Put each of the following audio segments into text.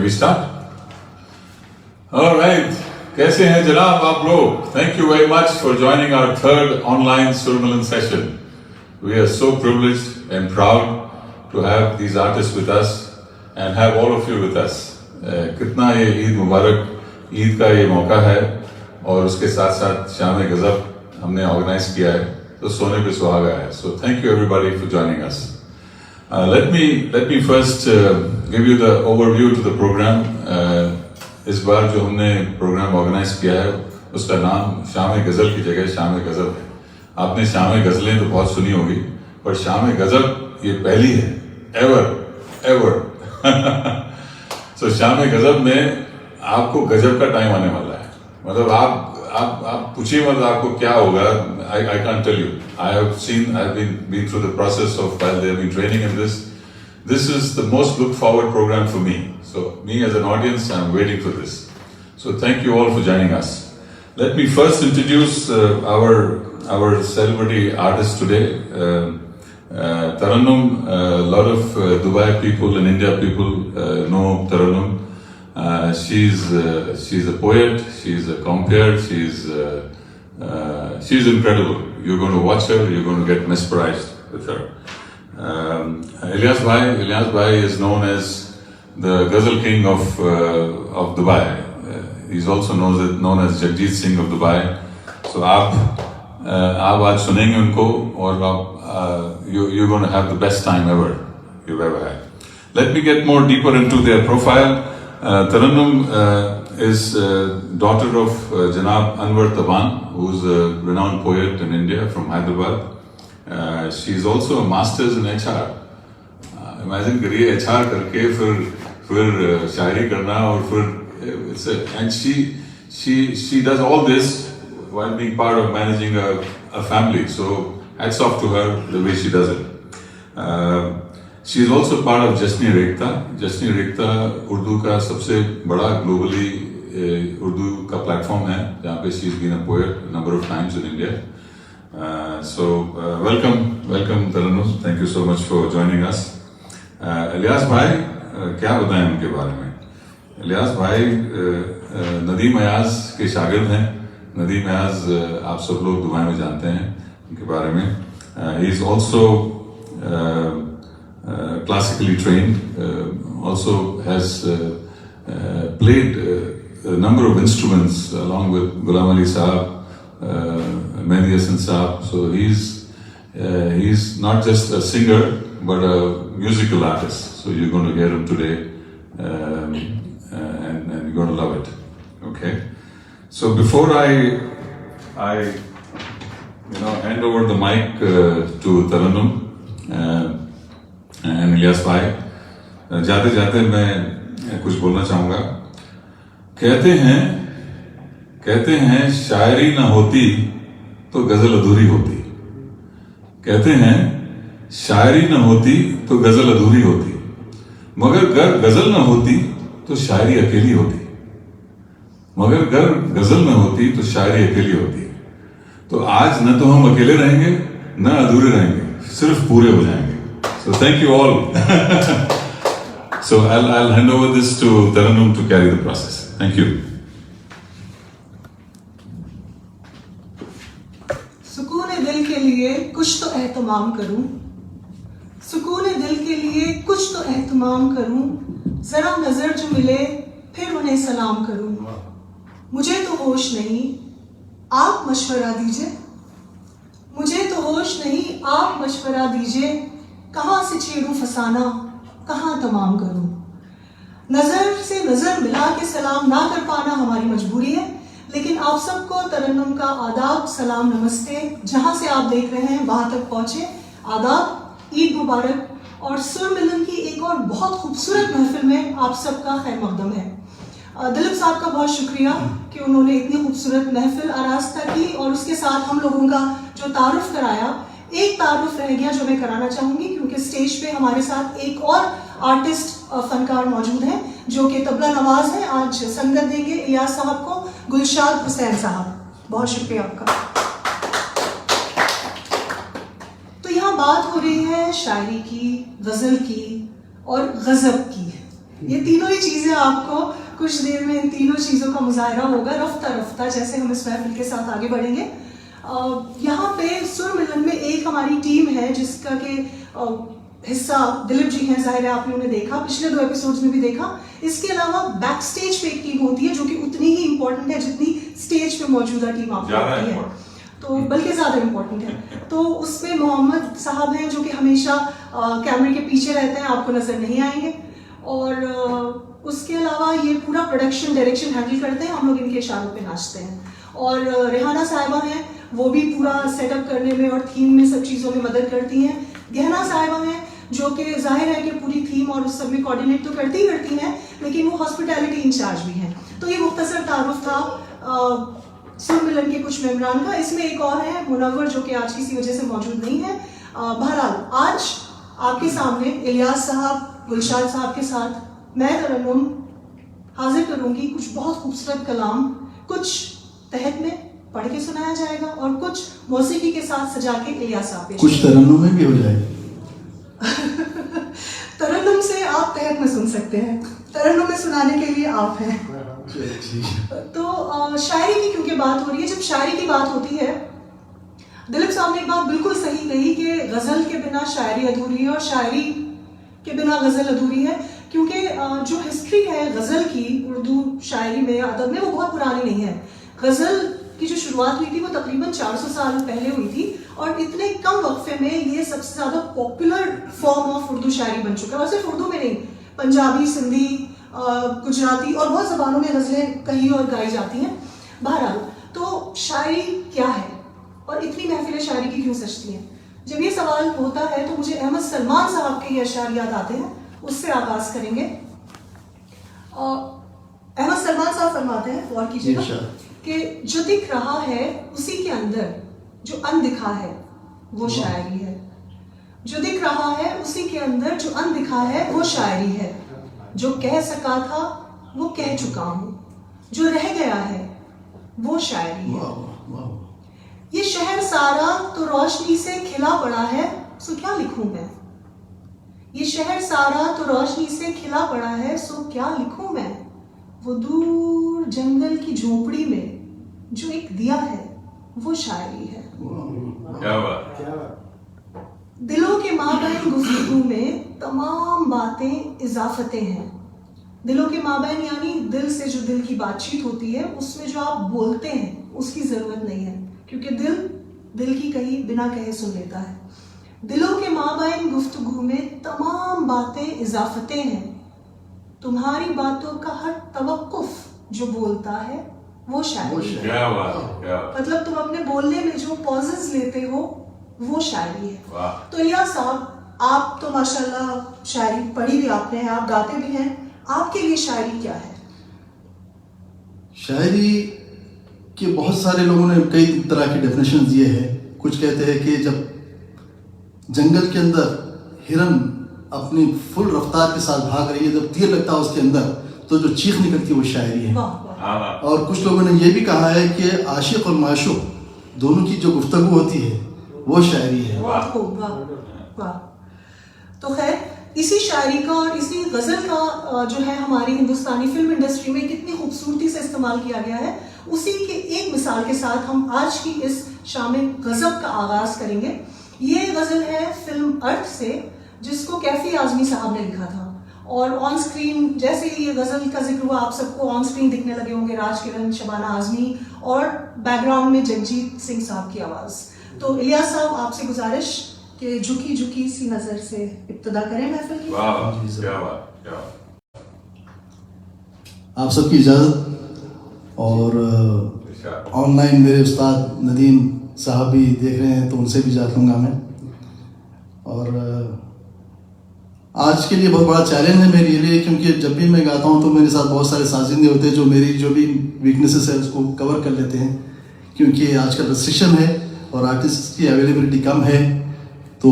we start? All right. कैसे हैं जनाब आप लोग? Thank you very much for joining our third online Surmilan session. We are so privileged and proud to have these artists with us and have all of you with us. कितना ये ईद मुबारक, ईद का ये मौका है और उसके साथ साथ शाम गज़ब हमने ऑर्गेनाइज किया है तो सोने पे सुहागा है. So thank you everybody for joining us. Let me first give you the overview to the program. इस बार जो हमने प्रोग्राम ऑर्गेनाइज किया है उसका नाम शाम गज़ल की जगह शाम गज़ब है. आपने शाम गज़लें तो बहुत सुनी होगी पर शाम गज़ब ये पहली है एवर. So शाम गज़ब में आपको गजब का टाइम आने वाला है. मतलब आप पूछिए मत आपको क्या होगा. I can't tell you. I've been through the process of while they have been training in this. This is the most looked forward program for me. So me as an audience, I'm waiting for this. So thank you all for joining us. Let me first introduce our celebrity artist today, Tarannum. A lot of Dubai people and India people know Tarannum. She's a poet. She's a compeer. She's incredible. You're going to watch her. You're going to get mesmerized with her. Ilyas Bhai is known as the Ghazal King of Dubai. He's also known as Jagjit Singh of Dubai. So आप आज सुनेंगे उनको और you're going to have the best time you've ever had. Let me get more deeper into their profile. Tarannum is daughter of Janab Anwar Taban, who's a renowned poet in India from Hyderabad. She's also a master's in HR. Imagine करिए HR करके फिर शायरी करना और फिर and she does all this while being part of managing a family. So hats off to her the way she does it. She is also part of Jasni Rekhta. Jasni Rekhta Urdu का सबसे बड़ा globally Urdu का platform है जहाँ पे she's been a poet a number of times in India. Welcome Tarannum. Thank you so much for joining us. Ilyas भाई क्या बताएं उनके बारे में. इलियास भाई नदीम अयाज के शागिर्द हैं. नदीम अयाज आप सब लोग दुबई में जानते हैं उनके बारे में. He is also classically trained, also has played a number of instruments along with Ghulam Ali Sahab, Mehdi Hasan Sahab. So he's not just a singer but a musical artist. So you're going to hear him today and you're going to love it. Okay. So before I hand over the mic to Tarannum and Ilyas भाई, जाते जाते मैं कुछ बोलना चाहूँगा. कहते हैं शायरी ना होती तो गजल अधूरी होती. कहते हैं शायरी ना होती तो गजल अधूरी होती. मगर गर गजल ना होती तो शायरी अकेली होती. मगर गर गजल ना होती तो शायरी अकेली होती. तो आज न तो हम अकेले रहेंगे न अधूरे रहेंगे, सिर्फ पूरे हो जाएंगे. So thank you all. So I'll hand over this to Tarannum to carry the process. Thank you. सुकून दिल के लिए कुछ तो एहतमाम करूं. सुकून दिल के लिए कुछ तो एहतमाम करूं. जरा नजर जो मिले फिर उन्हें सलाम करूं. मुझे तो होश नहीं आप मशवरा दीजिए. मुझे तो होश नहीं आप मशवरा दीजिए. कहाँ से छेड़ूं फसाना कहाँ तमाम करूं. नजर से नजर मिला के सलाम ना कर पाना हमारी मजबूरी है. लेकिन आप सबको तरन्नुम का आदाब, सलाम, नमस्ते. जहां से आप देख रहे हैं वहां तक पहुंचे. आदाब, ईद मुबारक. और सुर मिलन की एक और बहुत खूबसूरत महफिल में आप सबका खैर मकदम है. दिलीप साहब का बहुत शुक्रिया कि उन्होंने इतनी खूबसूरत महफिल आरास्ता की और उसके साथ हम लोगों का जो तारुफ कराया. एक तारुफ रह गया जो मैं कराना चाहूंगी क्योंकि स्टेज पे हमारे साथ एक और आर्टिस्ट फनकार मौजूद हैं जो कि तबला नवाज हैं. आज संगत देंगे इलियास साहब को, गुलशाद हुसैन साहब. बहुत शुक्रिया आपका. तो यहाँ बात हो रही है शायरी की, गजल की और गजब की. ये तीनों ही चीजें आपको कुछ देर में इन तीनों चीजों का मुजाहरा होगा रफ्ता रफ्ता जैसे हम इस महफिल के साथ आगे बढ़ेंगे। यहाँ पे सुर मिलन में एक हमारी टीम है जिसका के हिस्सा दिलीप जी हैं, जाहिर है आपने उन्हें देखा, पिछले 2 एपिसोड्स में भी देखा। इसके अलावा बैक स्टेज पे एक टीम होती है जो कि उतनी ही इंपॉर्टेंट है जितनी स्टेज पे मौजूदा टीम आपको होती है, तो बल्कि ज्यादा इंपॉर्टेंट है। तो उसमें मोहम्मद साहब हैं जो कि हमेशा कैमरे के पीछे रहते हैं, आपको नजर नहीं आएंगे। और उसके अलावा ये पूरा प्रोडक्शन डायरेक्शन हैंडल करते हैं, हम लोग इनके इशारों पे नाचते हैं। और रेहाना साहिबा हैं, वो भी पूरा सेटअप करने में और थीम में सब चीज़ों में मदद करती हैं। गहना साहिबा हैं जो कि जाहिर है कि पूरी थीम और उस सब में कोऑर्डिनेट तो करती हैं, लेकिन वो हॉस्पिटैलिटी इंचार्ज भी हैं। तो ये मुख्तसर तारुफ था सुर मिलन के कुछ मेम्बरान का। इसमें एक और है मुनव्वर जो कि आज किसी वजह से मौजूद नहीं है। बहरहाल आज आपके सामने इलियास साहब, गुलशाद साहब के साथ मैं तरन्नुम हाजिर करूंगी। कुछ बहुत खूबसूरत कलाम कुछ तहत में पढ़ के सुनाया जाएगा और कुछ मौसीकी के साथ सजा के इलियास साहब पेश कुछ तरन्नुम में भी हो जाएगा। तरन्नुम से आप तहत में सुन सकते हैं, तरन्नुम में सुनाने के लिए आप हैं। तो शायरी की क्योंकि बात हो रही है, जब शायरी की बात होती है, दिलीप साहब ने एक बात बिल्कुल सही कही कि गजल के बिना शायरी अधूरी है और शायरी के बिना गजल अधूरी है। क्योंकि जो हिस्ट्री है गजल की उर्दू शायरी में, अदब में, वो बहुत पुरानी नहीं है। गजल की जो शुरुआत हुई थी वो तकरीबन 400 साल पहले हुई थी और इतने कम वक्फे में ये सबसे ज्यादा पॉपुलर फॉर्म ऑफ उर्दू शायरी बन चुका है। और सिर्फ उर्दू में नहीं, पंजाबी, सिंधी, गुजराती और बहुत जबानों में गजलें कही और गाई जाती हैं। बहरहाल, तो शायरी क्या है और इतनी महफिलें शायरी की क्यों सजती हैं? जब ये सवाल होता है तो मुझे अहमद सलमान साहब के ये अशार याद आते हैं, उससे आगाज करेंगे। अहमद सलमान साहब फरमाते हैं, गौर कीजिएगा, कि जो दिख रहा है उसी के अंदर जो अनदिखा है वो शायरी है। जो दिख रहा है उसी के अंदर जो अनदिखा है वो शायरी है। जो कह सका था वो कह चुका हूं, जो रह गया है वो शायरी है। ये शहर सारा तो रोशनी से खिला पड़ा है, सो क्या लिखूं मैं। ये शहर सारा तो रोशनी से खिला पड़ा है, सो क्या लिखूं मैं। वो दूर जंगल की झोपड़ी में जो एक दिया है वो शायरी है। क्या बात। दिलों के माबैन गुफ्तगू में तमाम बातें इजाफतें हैं। दिलों के माबैन यानी दिल से जो दिल की बातचीत होती है, उसमें जो आप बोलते हैं उसकी जरूरत नहीं है, क्योंकि दिल की कही बिना कहे सुन लेता है। दिलों के माबैन गुफ्तगू में तमाम बातें इजाफतें हैं। तुम्हारी बातों का हर तवक्कुफ जो बोलता है वो शायरी है। क्या बात। मतलब तुम अपने बोलने में जो पॉजेस लेते हो वो शायरी है। तो इलियास साहब, आप तो माशाल्लाह शायरी पढ़ी भी आपने है, आप गाते भी हैं, आपके लिए शायरी क्या है? शायरी के बहुत सारे लोगों ने कई तरह के डेफिनेशन दिए हैं। कुछ कहते हैं कि जब जंगल के अंदर हिरन अपनी फुल रफ्तार के साथ भाग रही है, जब तीर लगता है उसके अंदर तो जो चीख निकलती है वो शायरी है। और कुछ लोगों ने ये भी कहा है कि आशिक और माशूक दोनों की जो गुफ्तगू होती है वो शायरी है। वाह। तो खैर, इसी शायरी का और इसी गजल का जो है हमारी हिंदुस्तानी फिल्म इंडस्ट्री में कितनी खूबसूरती से इस्तेमाल किया गया है, उसी के एक मिसाल के साथ हम आज की इस शाम गजब का आगाज करेंगे। ये गजल है फिल्म अर्थ से, जिसको कैफी आजमी साहब ने लिखा था। और ऑन स्क्रीन जैसे ही ये गजल का जिक्र हुआ, आप सबको ऑन स्क्रीन दिखने लगे होंगे राज किरण, शबाना आजमी और बैकग्राउंड में जगजीत सिंह साहब की आवाज। तो इलियास साहब, आपसे गुजारिश कि झुकी झुकी सी नजर से इब्तिदा करें महफिल की। क्या बात। आप सबकी इजाज़त, और ऑनलाइन मेरे उस्ताद नदीम साहब भी देख रहे हैं तो उनसे भी इजाज़त लूँगा मैं। और आज के लिए बहुत बड़ा चैलेंज है मेरे लिए, क्योंकि जब भी मैं गाता हूँ तो मेरे साथ बहुत सारे साजिंदे होते हैं जो मेरी जो भी वीकनेसेस है उसको कवर कर लेते हैं, क्योंकि आजकल रिस्ट्रिक्शन है और आर्टिस्ट की अवेलेबिलिटी कम है। तो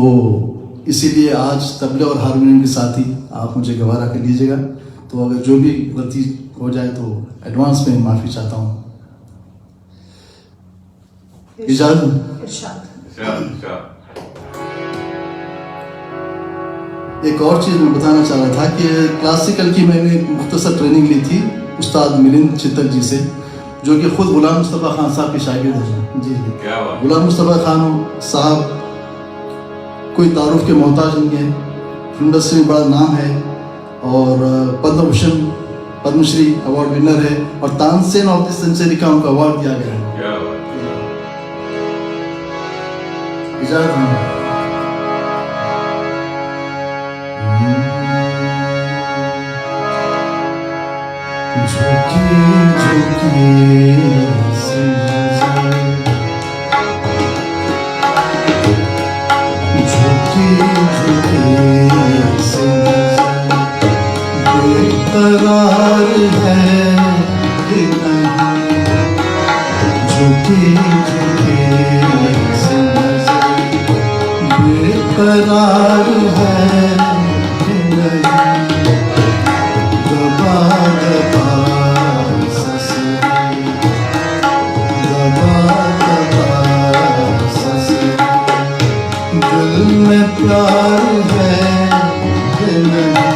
इसीलिए आज तबले और हारमोनियम के साथ ही आप मुझे गवारा कर लीजिएगा। तो अगर जो भी गलती हो जाए तो एडवांस में माफ़ी चाहता हूँ। इरशाद। एक और चीज़ मैं बताना चाह रहा था कि क्लासिकल की मैंने एक मुख्तसर ट्रेनिंग ली थी उस्ताद मिलिंद चित्तक जी से, जो कि खुद गुलाम मुस्तफ़ा खान साहब के शागिर्द हैं। जी जी, क्या बात। गुलाम मुस्तफ़ा खान साहब कोई तारुफ के मोहताज नहीं है, इंडस्ट्री में बड़ा नाम है और पद्म भूषण पद्मश्री अवार्ड विनर है और तानसेन ऑफ द सेंचुरी का उनको अवार्ड दिया गया है। क्या बात। इजाजत है। झुकी झुकी से नजर, झुकी झुकी से नजर, बेकरार है कि नहीं, झुकी झुकी से नजर, बेकरार है कि नहीं, दबा दबा ससुरी, दबा दबा ससुरी, दिल में प्यार है कि नहीं,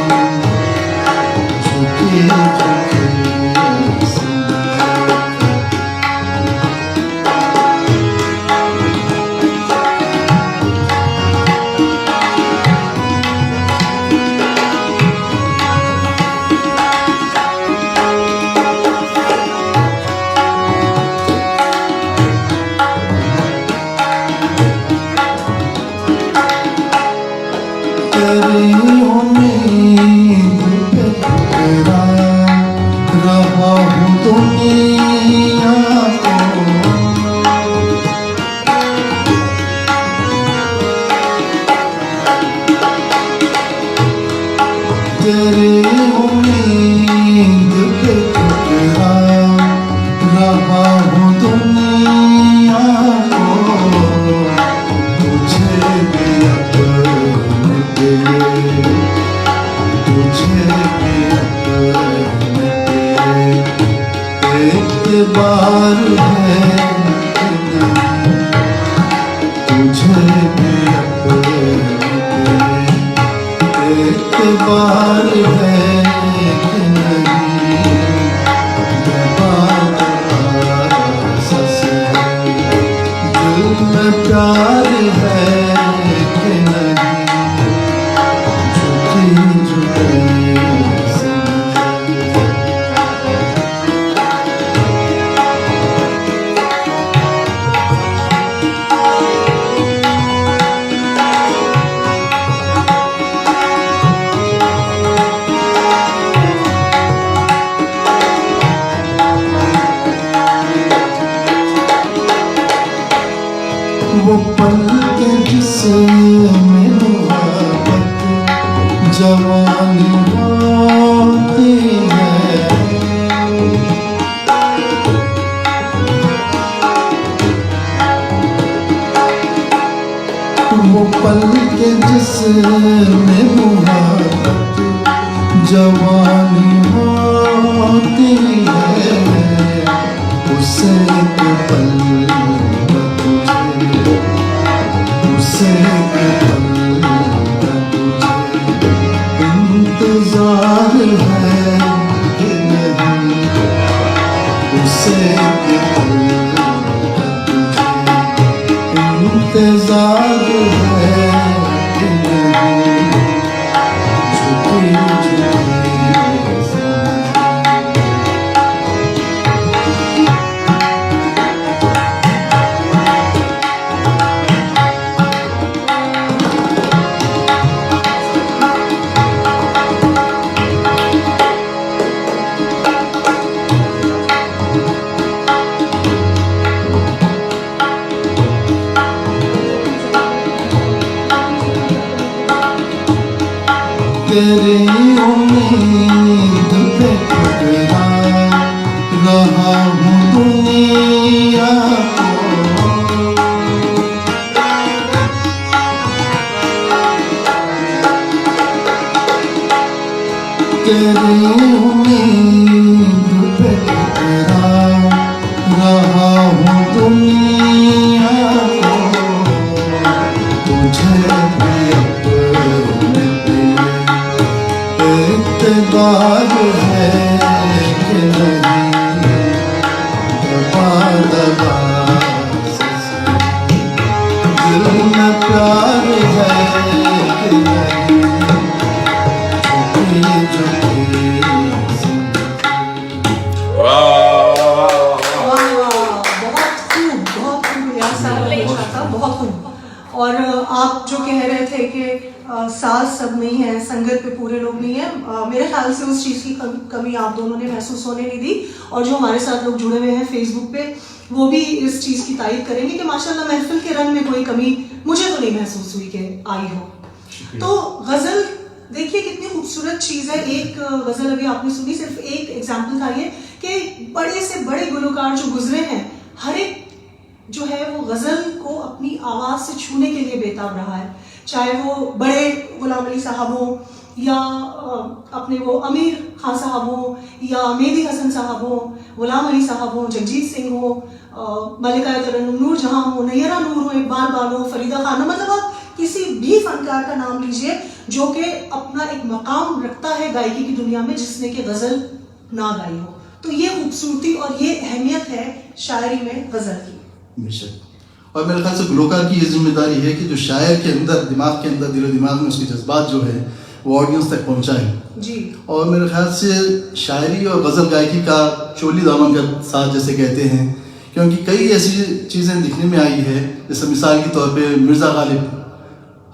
झुकी झुकी से नजर। तेरी उम्मीद पे ठुकरा रहा हूँ दुनिया को, तेरी उम्मीद पे ठुकरा रहा हूँ दुनिया को, तुझे भी अपने तेरे, तुझे भी अपने तेरे, एक बार है कि नहीं, तुझे भी अपने तेरे, एक बार है कि नहीं, दबा दबा ससुरी, दिल में प्यार है कि नहीं, झुकी झुकी से नजर। वो पल के जिसमें मोहब्बत जवानी होती है, वो पल के जिसमें मोहब्बत जवानी होती है, उसे के पल उसे के पल तुझे इंतजार है कि नहीं, उसे के पल तुझे इंतजार है कि नहीं, झुकी झुकी से तेरी उम्मीद पे ठुकरा रहा हूँ दुनिया को, तेरी उम्मीद पे ठुकरा रहा हूँ दुनिया को, तुझे भी अपने तेरे, प्यार है कि नहीं, झुकी झुकी बहुत खूब यार साहब ने पूछा था, बहुत खूब। और आप जो कह रहे थे कि सास सब नहीं है, संगत पे पूरे लोग नहीं है, मेरे ख्याल से उस चीज़ की कमी आप दोनों ने महसूस होने नहीं दी। और जो हमारे साथ लोग जुड़े हुए हैं फेसबुक पे, वो भी इस चीज़ की तारीफ करेंगे कि माशाल्लाह महफिल के रंग में कोई कमी मुझे तो नहीं महसूस हुई कि आई हो। तो गज़ल देखिए कितनी खूबसूरत चीज़ है। एक गज़ल अभी आपने सुनी, सिर्फ एक एग्जाम्पल था ये कि बड़े से बड़े गुलकार जो गुजरे हैं, हर एक जो है वो गज़ल को अपनी आवाज़ से छूने के लिए बेताब रहा है। चाहे वो बड़े गुलाम अली साहब हो, या अपने वो अमीर खान साहब हो, या मेहदी हसन साहब हो, गुलाम अली साहब हो, जगजीत सिंह हो, मलिका तरन्नुम नूर जहां हो, नैयरा नूर हो, इकबाल बानो, फरीदा खानम, मतलब आप किसी भी फनकार का नाम लीजिए जो कि अपना एक मकाम रखता है गायकी की दुनिया में, जिसने कि गज़ल ना गाई हो। तो ये खूबसूरती और ये अहमियत है शायरी में गज़ल की। बेशक। और मेरे ख्याल से गुलकार की ये जिम्मेदारी है कि जो शायर के अंदर, दिमाग के अंदर, दिलो दिमाग में उसके जज्बात जो है वो ऑडियंस तक पहुंचाए जी। और मेरे ख्याल से शायरी और गज़ल गायकी का चोली दामन का साथ जैसे कहते हैं, क्योंकि कई ऐसी चीज़ें दिखने में आई है। जैसे मिसाल के तौर पे मिर्ज़ा गालिब,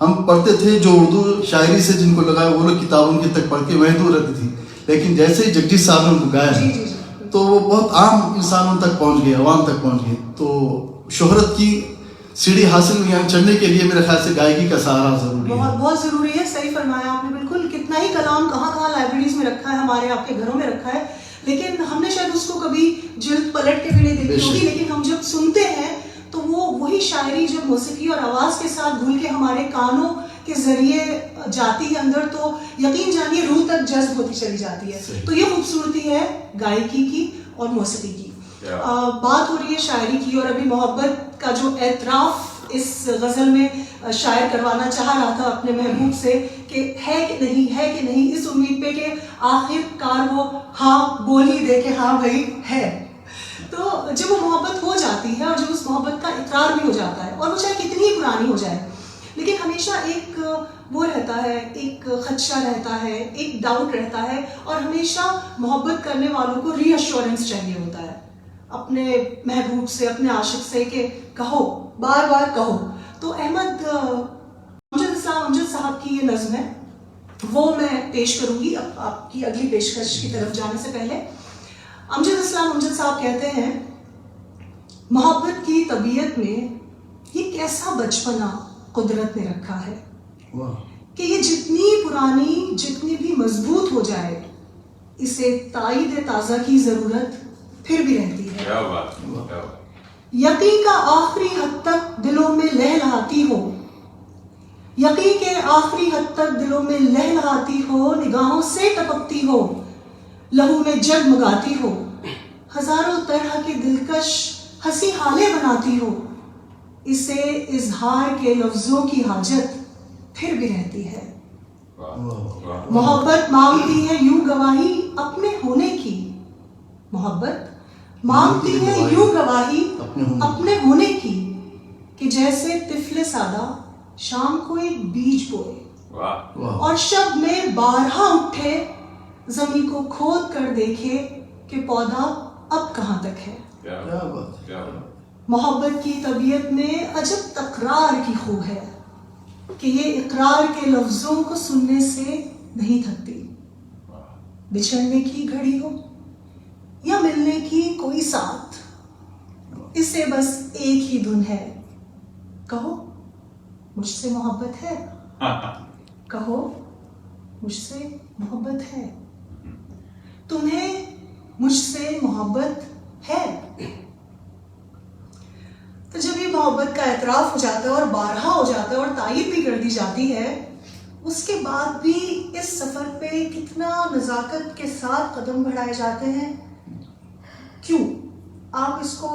हम पढ़ते थे जो उर्दू शायरी से जिनको लगा वो लोग किताबों के तक पढ़ के महदूद रहती थी, लेकिन जैसे ही जगजीत साहब ने उनको गाया तो वो बहुत आम इंसानों तक पहुंच गए, अवाम तक पहुंच गए। तो शोहरत की सीढ़ी हासिल यहाँ चढ़ने के लिए मेरे ख्याल से गायकी का सहारा जरूरी है। बहुत ज़रूरी है। सही फरमाया आपने बिल्कुल। कितना ही कलाम कहाँ लाइब्रेरीज में रखा है, हमारे आपके घरों में रखा है, लेकिन हमने शायद उसको कभी जिल्द पलट के भी नहीं देखी होगी। लेकिन हम जब सुनते हैं तो वो वही शायरी जब मौसीकी और आवाज़ के साथ घुल के हमारे कानों के जरिए जाती है अंदर, तो यकीन जानिए रूह तक जज्ब होती चली जाती है। तो ये खूबसूरती है गायकी की और मौसीकी की। बात हो रही है शायरी की, और अभी मोहब्बत का जो एतराफ़ इस गज़ल में शायर करवाना चाह रहा था अपने महबूब से कि है कि नहीं, है कि नहीं, इस उम्मीद पे कि आखिरकार वो हाँ बोली दे के हाँ भाई है। तो जब वो मोहब्बत हो जाती है और जब उस मोहब्बत का इकरार भी हो जाता है, और वो चाहे कितनी ही पुरानी हो जाए, लेकिन हमेशा एक वो रहता है, एक खदशा रहता है, एक डाउट रहता है, और हमेशा मोहब्बत करने वालों को रीअश्योरेंस चाहिए होता है अपने महबूब से, अपने आशिक से कि कहो, बार बार कहो। तो अहमद अमजद साहब की ये नज़्म है, वो मैं पेश करूंगी आपकी अगली पेशकश की तरफ जाने से पहले। अमजद साहब कहते हैं, मोहब्बत की तबीयत में ये कैसा बचपना कुदरत ने रखा है कि ये जितनी पुरानी, जितनी भी मजबूत हो जाए, इसे ताईद ताज़ा की ज़रूरत फिर भी रहती है। क्या बात, क्या बात। यकीन का आखिरी हद तक दिलों में लहलहाती हो, यकीन के आखिरी हद तक दिलों में लहलहाती हो, निगाहों से टपकती हो, लहू में जगमगाती हो, हजारों तरह के दिलकश हंसी हालें बनाती हो, इसे इजहार के लफ्जों की हाजत फिर भी रहती है। मोहब्बत मांगती है यूं गवाही अपने होने की, मोहब्बत मांगती है यूं गवाही अपने होने की, कि जैसे तिफले सादा शाम को एक बीज बोए और शब में बारहा उठे, जमीन को खोद कर देखे कि पौधा अब कहां तक है। क्या बात। मोहब्बत की तबीयत में अजब तकरार की खू है कि ये इकरार के लफ्जों को सुनने से नहीं थकती। बिछड़ने की घड़ी हो या मिलने की कोई साथ, इसे बस एक ही धुन है, कहो मुझसे मोहब्बत है, कहो मुझसे मोहब्बत है, तुम्हें मुझसे मोहब्बत है। तो जब ये मोहब्बत का एतराफ़ हो जाता है और बारहा हो जाता है और तायद भी कर दी जाती है, उसके बाद भी इस सफ़र पे कितना नज़ाकत के साथ कदम बढ़ाए जाते हैं। क्यों? आप इसको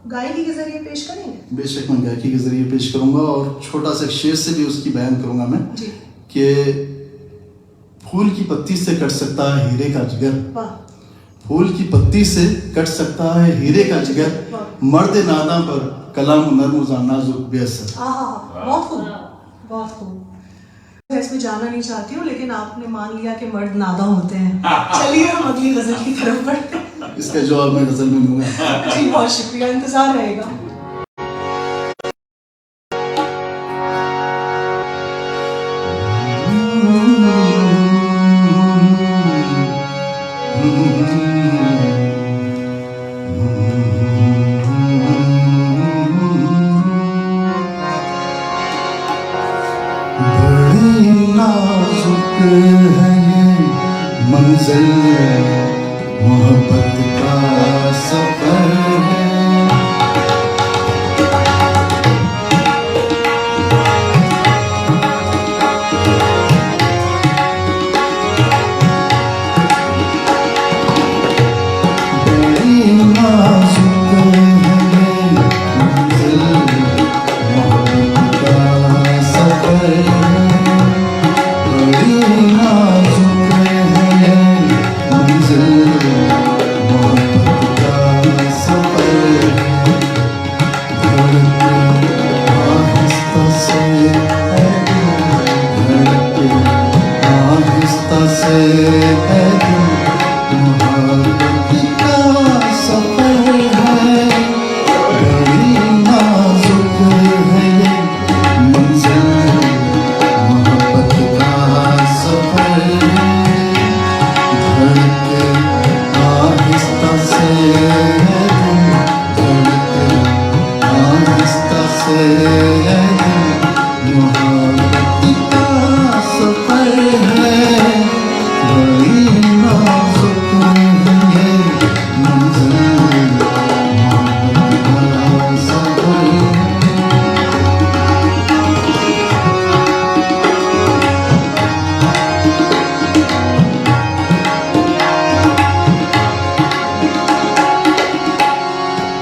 गायकी के जरिए पेश करेंगे? बेशक मैं गायकी के जरिए पेश करूंगा, और छोटा सा शेर से भी उसकी बयान करूंगा मैं कि फूल की पत्ती से कट सकता है हीरे का जिगर, फूल की पत्ती से कट सकता है हीरे का जिगर, मर्द नादा पर कलाम नरमुज़ा नाजुक बेअसर। बहुत खूब, बहुत खूब। मैं इसमें जाना नहीं चाहती हूँ, लेकिन आपने मान लिया कि मर्द नादा होते हैं। चलिए हम अगली गजल की तरफ बढ़ते हैं। इसका जवाब मैं गजल में दूंगा। जी बहुत शुक्रिया, इंतजार रहेगा। बड़ी नाजुक है ये मंजिल, मोहब्बत का सफर है। बड़ी नाजुक है ये मंजिल, मोहब्बत का सफर है। बड़ी नाजुक है ये मंजिल, मोहब्बत का सफर है। धड़के आहिस्ता से है दिल, धड़के आहिस्ता से है दिल, मोहब्बत का सफर है। बड़ी नाजुक है ये मंजिल, मोहब्बत का सफर है। धड़के आहिस्ता से है दिल, धड़के आहिस्ता से है दिल, मोहब्बत का सफर है। बड़ी नाजुक है ये मंजिल, मोहब्बत का सफर है।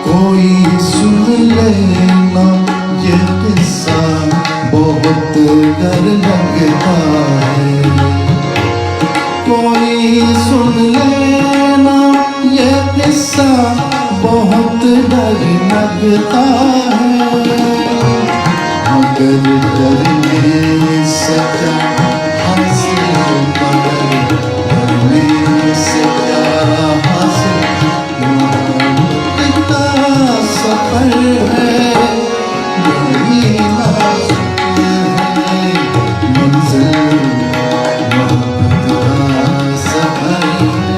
कोई सुन लेना ये किस्सा, बहुत डर लगता है। कोई सुन लेना ये किस्सा, बहुत डर लगता है। मगर डरने से क्या हासिल, मगर डरने से क्या हासिल, मोहब्बत का सफर है। बड़ी नाजुक है मंजिल, मोहब्बत का सफर है।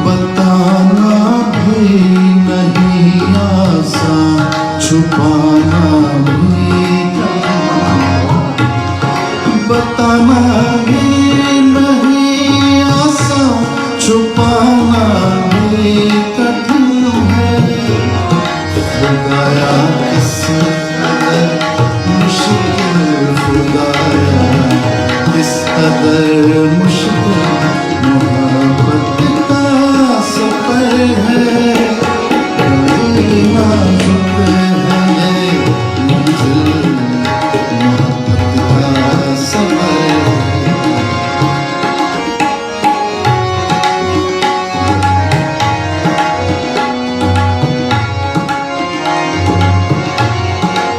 बताना भी नहीं आसान, छुपाना भी बताना भी नहीं आसान, छुपाना भी कठिन है। खुदाया किस कदर मुश्किल, खुदाया किस कदर मुश्किल, मोहब्बत का सफर है। बड़ी नाजुक है ये मंजिल, मोहब्बत का सफर है।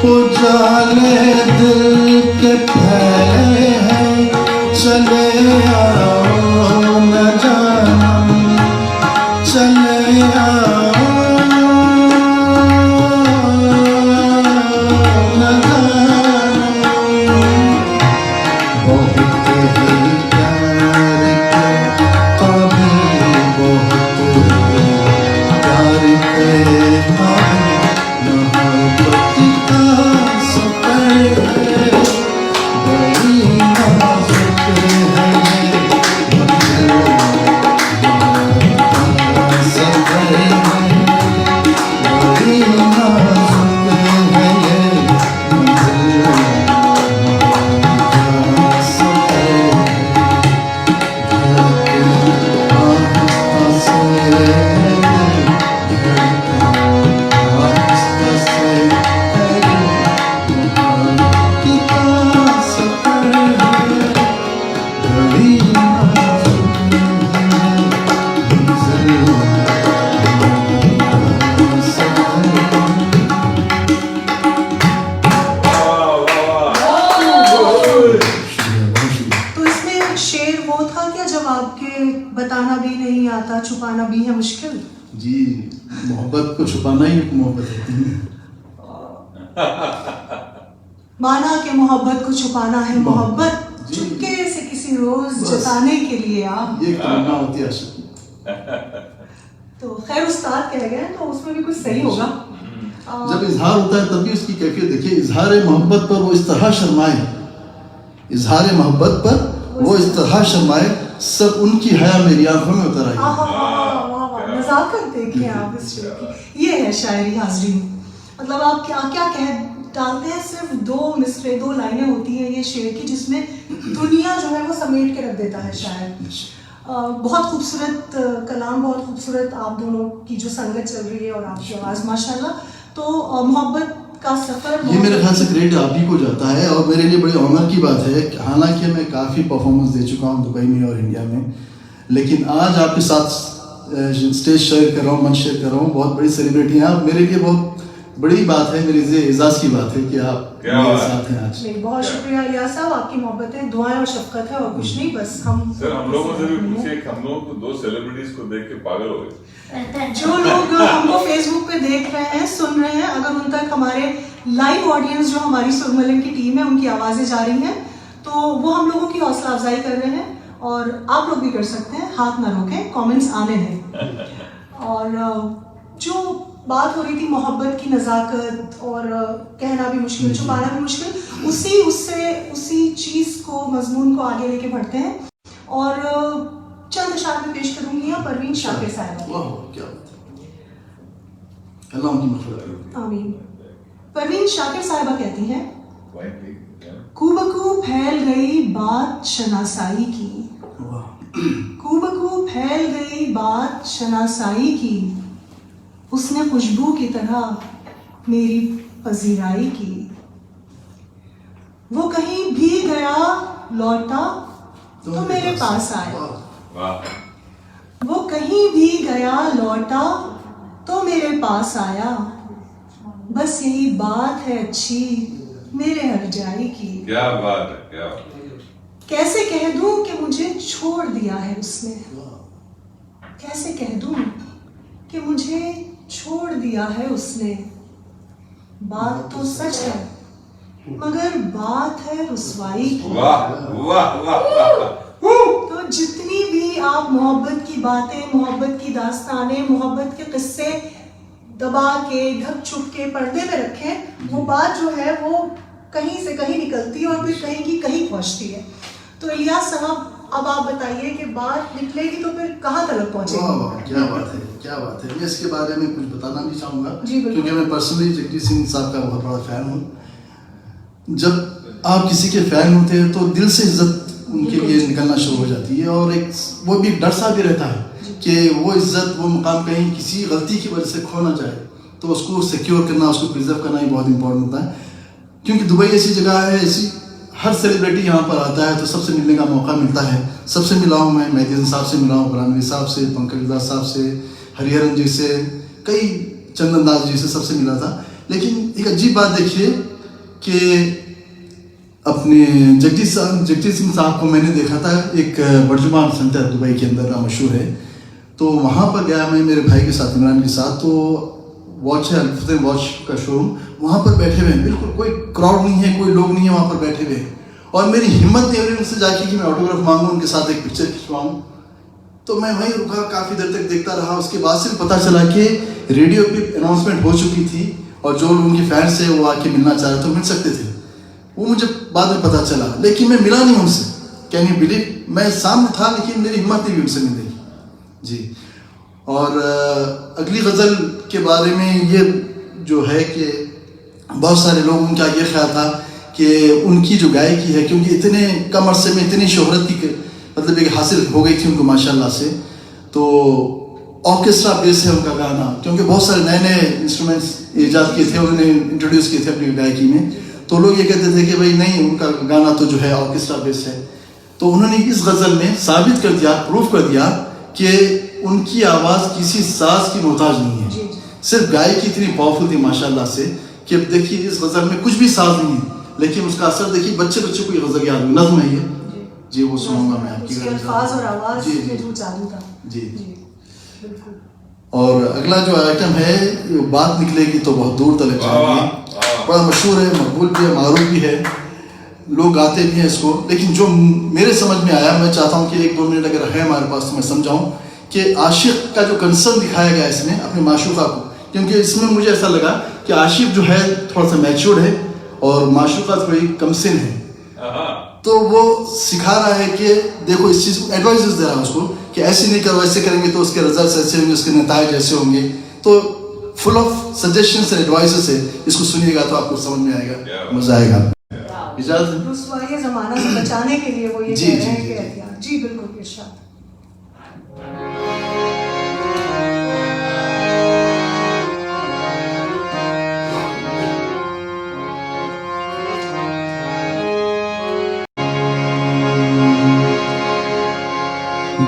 उजाले दिल के फैले हैं, चले आओ न जानम, चले आओ न जानम। बहुत ही प्यार के काबिल, बहुत ही प्यार के काबिल, मोहब्बत का सफर है। बड़ी नाजुक है ये मंजिल, मोहब्बत का सफर है। बड़ी नाजुक है ये मंजिल, मोहब्बत का सफर है। धड़के आहिस्ता से है दिल, धड़के आहिस्ता से है दिल, मोहब्बत का के बताना भी नहीं आता, छुपाना भी है मुश्किल। जी, मोहब्बत को छुपाना ही मोहब्बत होती है। माना कि मोहब्बत को छुपाना है मोहब्बत, जी। चुपके से किसी रोज बस। जताने के लिए आप। ये तमन्ना होती है आशिक की। तो खैर उस्ताद कह गए तो उसमें भी कुछ सही होगा। जब इजहार होता है तब भी उसकी कैफियत देखिए। इजहार मोहब्बत पर वो इस तरह शर्माए, इजहार मोहब्बत पर वो इस तरह शर्माए, सब उनकी हया मेरी आंखों में उतर आई। नजाकत देखिए आप इस शेर की। ये है शायरी हाजरीन, मतलब आप क्या क्या कह डालते हैं। सिर्फ 2 मिसरे 2 लाइनें होती हैं ये शेर की, जिसमें दुनिया जो है वो समेट के रख देता है शायर। बहुत खूबसूरत कलाम, बहुत खूबसूरत आप दोनों की जो संगत चल रही है और आपकी आवाज़ माशाल्लाह। तो मोहब्बत का सफ़र, ये मेरे ख्याल से क्रेडिट आप ही को जाता है और मेरे लिए बड़ी ऑनर की बात है। हालांकि मैं काफ़ी परफॉर्मेंस दे चुका हूँ दुबई में और इंडिया में, लेकिन आज आपके साथ स्टेज शेयर कर रहा हूँ, मंच शेयर कर रहा हूँ। बहुत बड़ी सेलिब्रिटी हैं आप, मेरे लिए बहुत बड़ी बात है, मेरे लिए एजाज़ की बात है कि आप मेरे साथ हैं आज। नहीं, बहुत शुक्रिया इलियास साहब, आपकी मोहब्बतें, दुआएं और शफकत है और कुछ नहीं। बस सर हम लोगों से भी पूछिए, हम लोग 2 सेलिब्रिटीज को देख के पागल हो गए। जो लोग हमको फेसबुक पे देख रहे हैं, सुन रहे हैं, अगर उन तक हमारे लाइव ऑडियंस जो हमारी सुरमलन की टीम है उनकी आवाज़ें जा रही हैं, तो वो हम लोगों की हौसला अफजाई कर रहे हैं। और आप लोग भी कर सकते हैं, हाथ ना रोकें, कमेंट्स आने दें। और जो बात हो रही थी मोहब्बत की नज़ाकत, और कहना भी मुश्किल, छुपाना भी मुश्किल, उसी चीज़ को, मजमून को आगे लेके बढ़ते हैं। और चंद अशार में पेश करूंगी परवीन शाकिर साहिबा। वाह, क्या बात है। अल्लाह उनकी मग़फ़िरत करे। आमीन। परवीन शाकिर साहिबा कहती हैं, कूबकू फैल गई बात शनासाई की, कूबकू फैल गई बात शनासाई की, उसने खुशबू की तरह मेरी पजीराई की। वो कहीं भी गया लौटा तो मेरे पास आया, वो कहीं भी गया लौटा तो मेरे पास आया। बस यही बात है अच्छी मेरे हर जाई की। क्या बात है, क्या बात है। कैसे कह दूं कि मुझे छोड़ दिया है उसने, कैसे कह दूं कि मुझे छोड़ दिया है उसने। बात तो सच है मगर बात है रुसवाई की। वाह वाह वाह। तो जितनी भी आप मोहब्बत की बातें, मोहब्बत की दास्तानें, मोहब्बत के किस्से दबा के, ढक छुप के पर्दे में रखें, वो बात जो है वो कहीं से कहीं निकलती है और फिर कहीं की कहीं पहुंचती है। तो इलियास साहब, अब आप बताइए कि बात निकलेगी तो फिर कहाँ तक पहुंचेगी? वाह, क्या बात है, क्या बात है। मैं इसके बारे में कुछ बताना भी चाहूँगा, क्योंकि मैं पर्सनली जगजीत सिंह साहब का बहुत बड़ा फ़ैन हूँ। जब आप किसी के फ़ैन होते हैं तो दिल से इज्जत उनके लिए निकलना शुरू हो जाती है, और एक वो भी डर सा भी रहता है कि वो इज्जत, वो मुकाम कहीं किसी गलती की वजह से खो ना जाए। तो उसको सिक्योर करना, उसको प्रिजर्व करना ही बहुत इंपॉर्टेंट होता है। क्योंकि दुबई ऐसी जगह है, ऐसी हर सेलिब्रिटी यहाँ पर आता है तो सबसे मिलने का मौका मिलता है। सबसे मिला हूँ मैं, मेहदी हसन साहब से मिला हूँ, गुलाम अली साहब से, पंकज उधास साहब से, हरिहरन जी से, कई चंदन दास जी से, सबसे मिला था। लेकिन एक अजीब बात देखिए कि अपने जगजीत सिंह साहब को मैंने देखा था एक बर्जुमान सेंटर दुबई के अंदर का मशहूर है, तो वहाँ पर गया मैं मेरे भाई के साथ, इमरान के साथ। तो वॉच है, अल्फुदैन वॉच का शोरूम, वहाँ पर बैठे हुए हैं, बिल्कुल कोई क्राउड नहीं है, कोई लोग नहीं है वहाँ पर बैठे हुए हैं। और मेरी हिम्मत नहीं हो रही उनसे जाके कि मैं ऑटोग्राफ मांगूं, उनके साथ एक पिक्चर खिंचवाऊं। तो मैं वहीं रुका, काफ़ी देर तक देखता रहा। उसके बाद से पता चला कि रेडियो पे अनाउंसमेंट हो चुकी थी और जो लोग उनके फैंस थे वो आके मिलना चाह रहे तो मिल सकते थे। वो मुझे बाद में पता चला, लेकिन मैं मिला नहीं उनसे। कैन यू बिलीव, मैं सामने था लेकिन मेरी हिम्मत नहीं हुई उनसे मिलने की जी। और अगली गज़ल के बारे में ये जो है कि बहुत सारे लोग, उनका ये ख्याल था कि उनकी जो गायकी है, क्योंकि इतने कम अरसे में इतनी शोहरत की मतलब एक हासिल हो गई थी उनको माशाल्लाह से, तो ऑर्केस्ट्रा बेस है उनका गाना, क्योंकि बहुत सारे नए नए इंस्ट्रूमेंट्स ईजाद किए थे, उन्होंने इंट्रोड्यूस किए थे अपनी गायकी में। तो लोग ये कहते थे कि भाई नहीं, उनका गाना तो जो है ऑर्केस्ट्रा बेस है। तो उन्होंने इस गज़ल में साबित कर दिया, प्रूफ कर दिया कि उनकी आवाज़ किसी साज की मोहताज नहीं है, सिर्फ गायकी इतनी पावरफुल थी माशाल्लाह से कि अब देखिए इस गज़ल में कुछ भी साज नहीं है, लेकिन उसका असर देखिए, बच्चे को ये गज़ल याद हुई, नज़्म है ये जी वो सुनाऊंगा मैं आपकी उसके अल्फाज और आवाज जी में जी जो जादू था। जी बिल्कुल। और अगला जो आइटम है बात निकलेगी तो बहुत दूर तक जाएगी, बड़ा मशहूर है, मकबूल भी है, मारूफ भी है, लोग गाते भी हैं इसको। लेकिन जो मेरे समझ में आया, मैं चाहता हूँ कि 1-2 मिनट अगर है हमारे पास तो मैं समझाऊँ कि आशिक का जो कंसर्न दिखाया गया इसमें अपने माशूका को, क्योंकि इसमें मुझे ऐसा लगा कि आशिक जो है थोड़ा सा मैच्योर्ड है और माशूका थोड़ी कमसिन है, तो वो सिखा रहा है कि देखो इस चीज़ को एडवाइजेस दे रहा है उसको कि ऐसे नहीं करो, ऐसे करेंगे तो उसके रिजल्ट्स ऐसे होंगे, उसके नताइज ऐसे होंगे। तो full of suggestions and advices है, इसको सुनिएगा तो आपको समझ में आएगा, मजा आएगा। इजाजत है? रुसवाई ज़माना से बचाने के लिए वो ये जी, कह रहे जी, हैं जी, कि जी। एहतियात। जी बिल्कुल, इरशाद।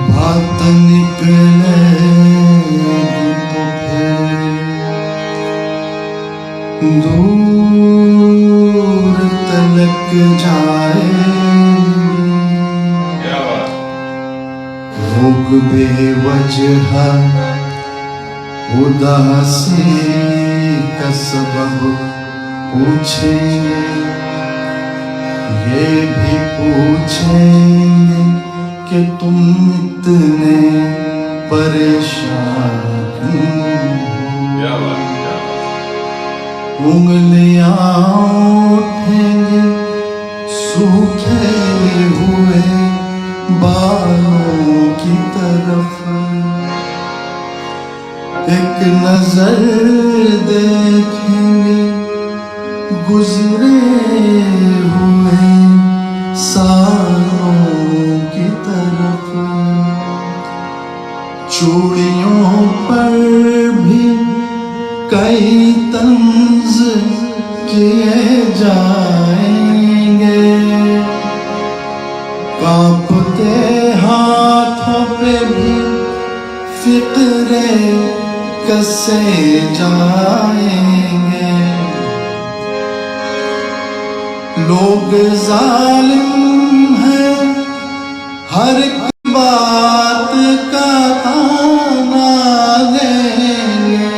बात निकलेगी तो फिर दूर तलक जाएगी, लोग बेवजह उदासी का सबब पूछेंगे, ये भी पूछेंगे कि तुम इतने परेशान क्यों हो? उंगलियां उठेंगे सूखे हुए बालों की तरफ, एक नजर देखेंगे गुजरे हुए सालों की तरफ, चूड़ियों पर भी कई तंज किए जाएंगे, कांपते हाथों पे भी फिक्रे कसे जाएंगे, लोग जालिम हैं हर एक बात का ताना देंगे,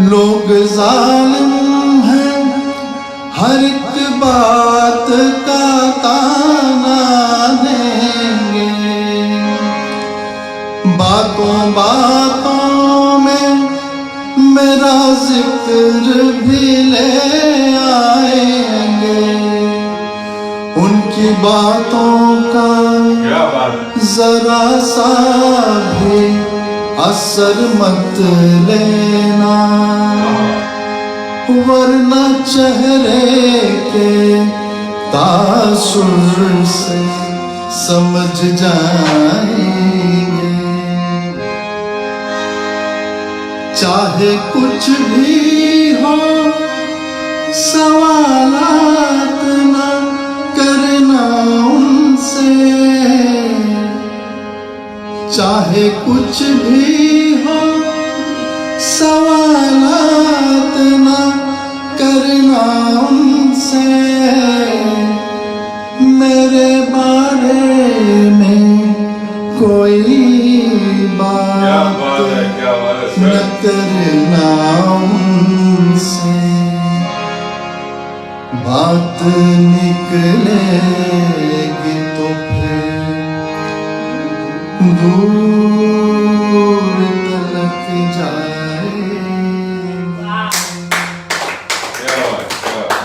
लोग जालिम हैं हर एक बात का ताना देंगे, बातों बातों में मेरा जिक्र भी ले आएंगे, उनकी बातों का जरा सा भी असर मत लेना, वरना चेहरे के तासुर से समझ जाएंगे, चाहे कुछ भी हो सवालात न करना उनसे, चाहे कुछ भी हो सवालात न करना उनसे, मेरे बारे में कोई बात न करना उनसे, बात निकलेगी तो फिर दूर तलक जाएगी।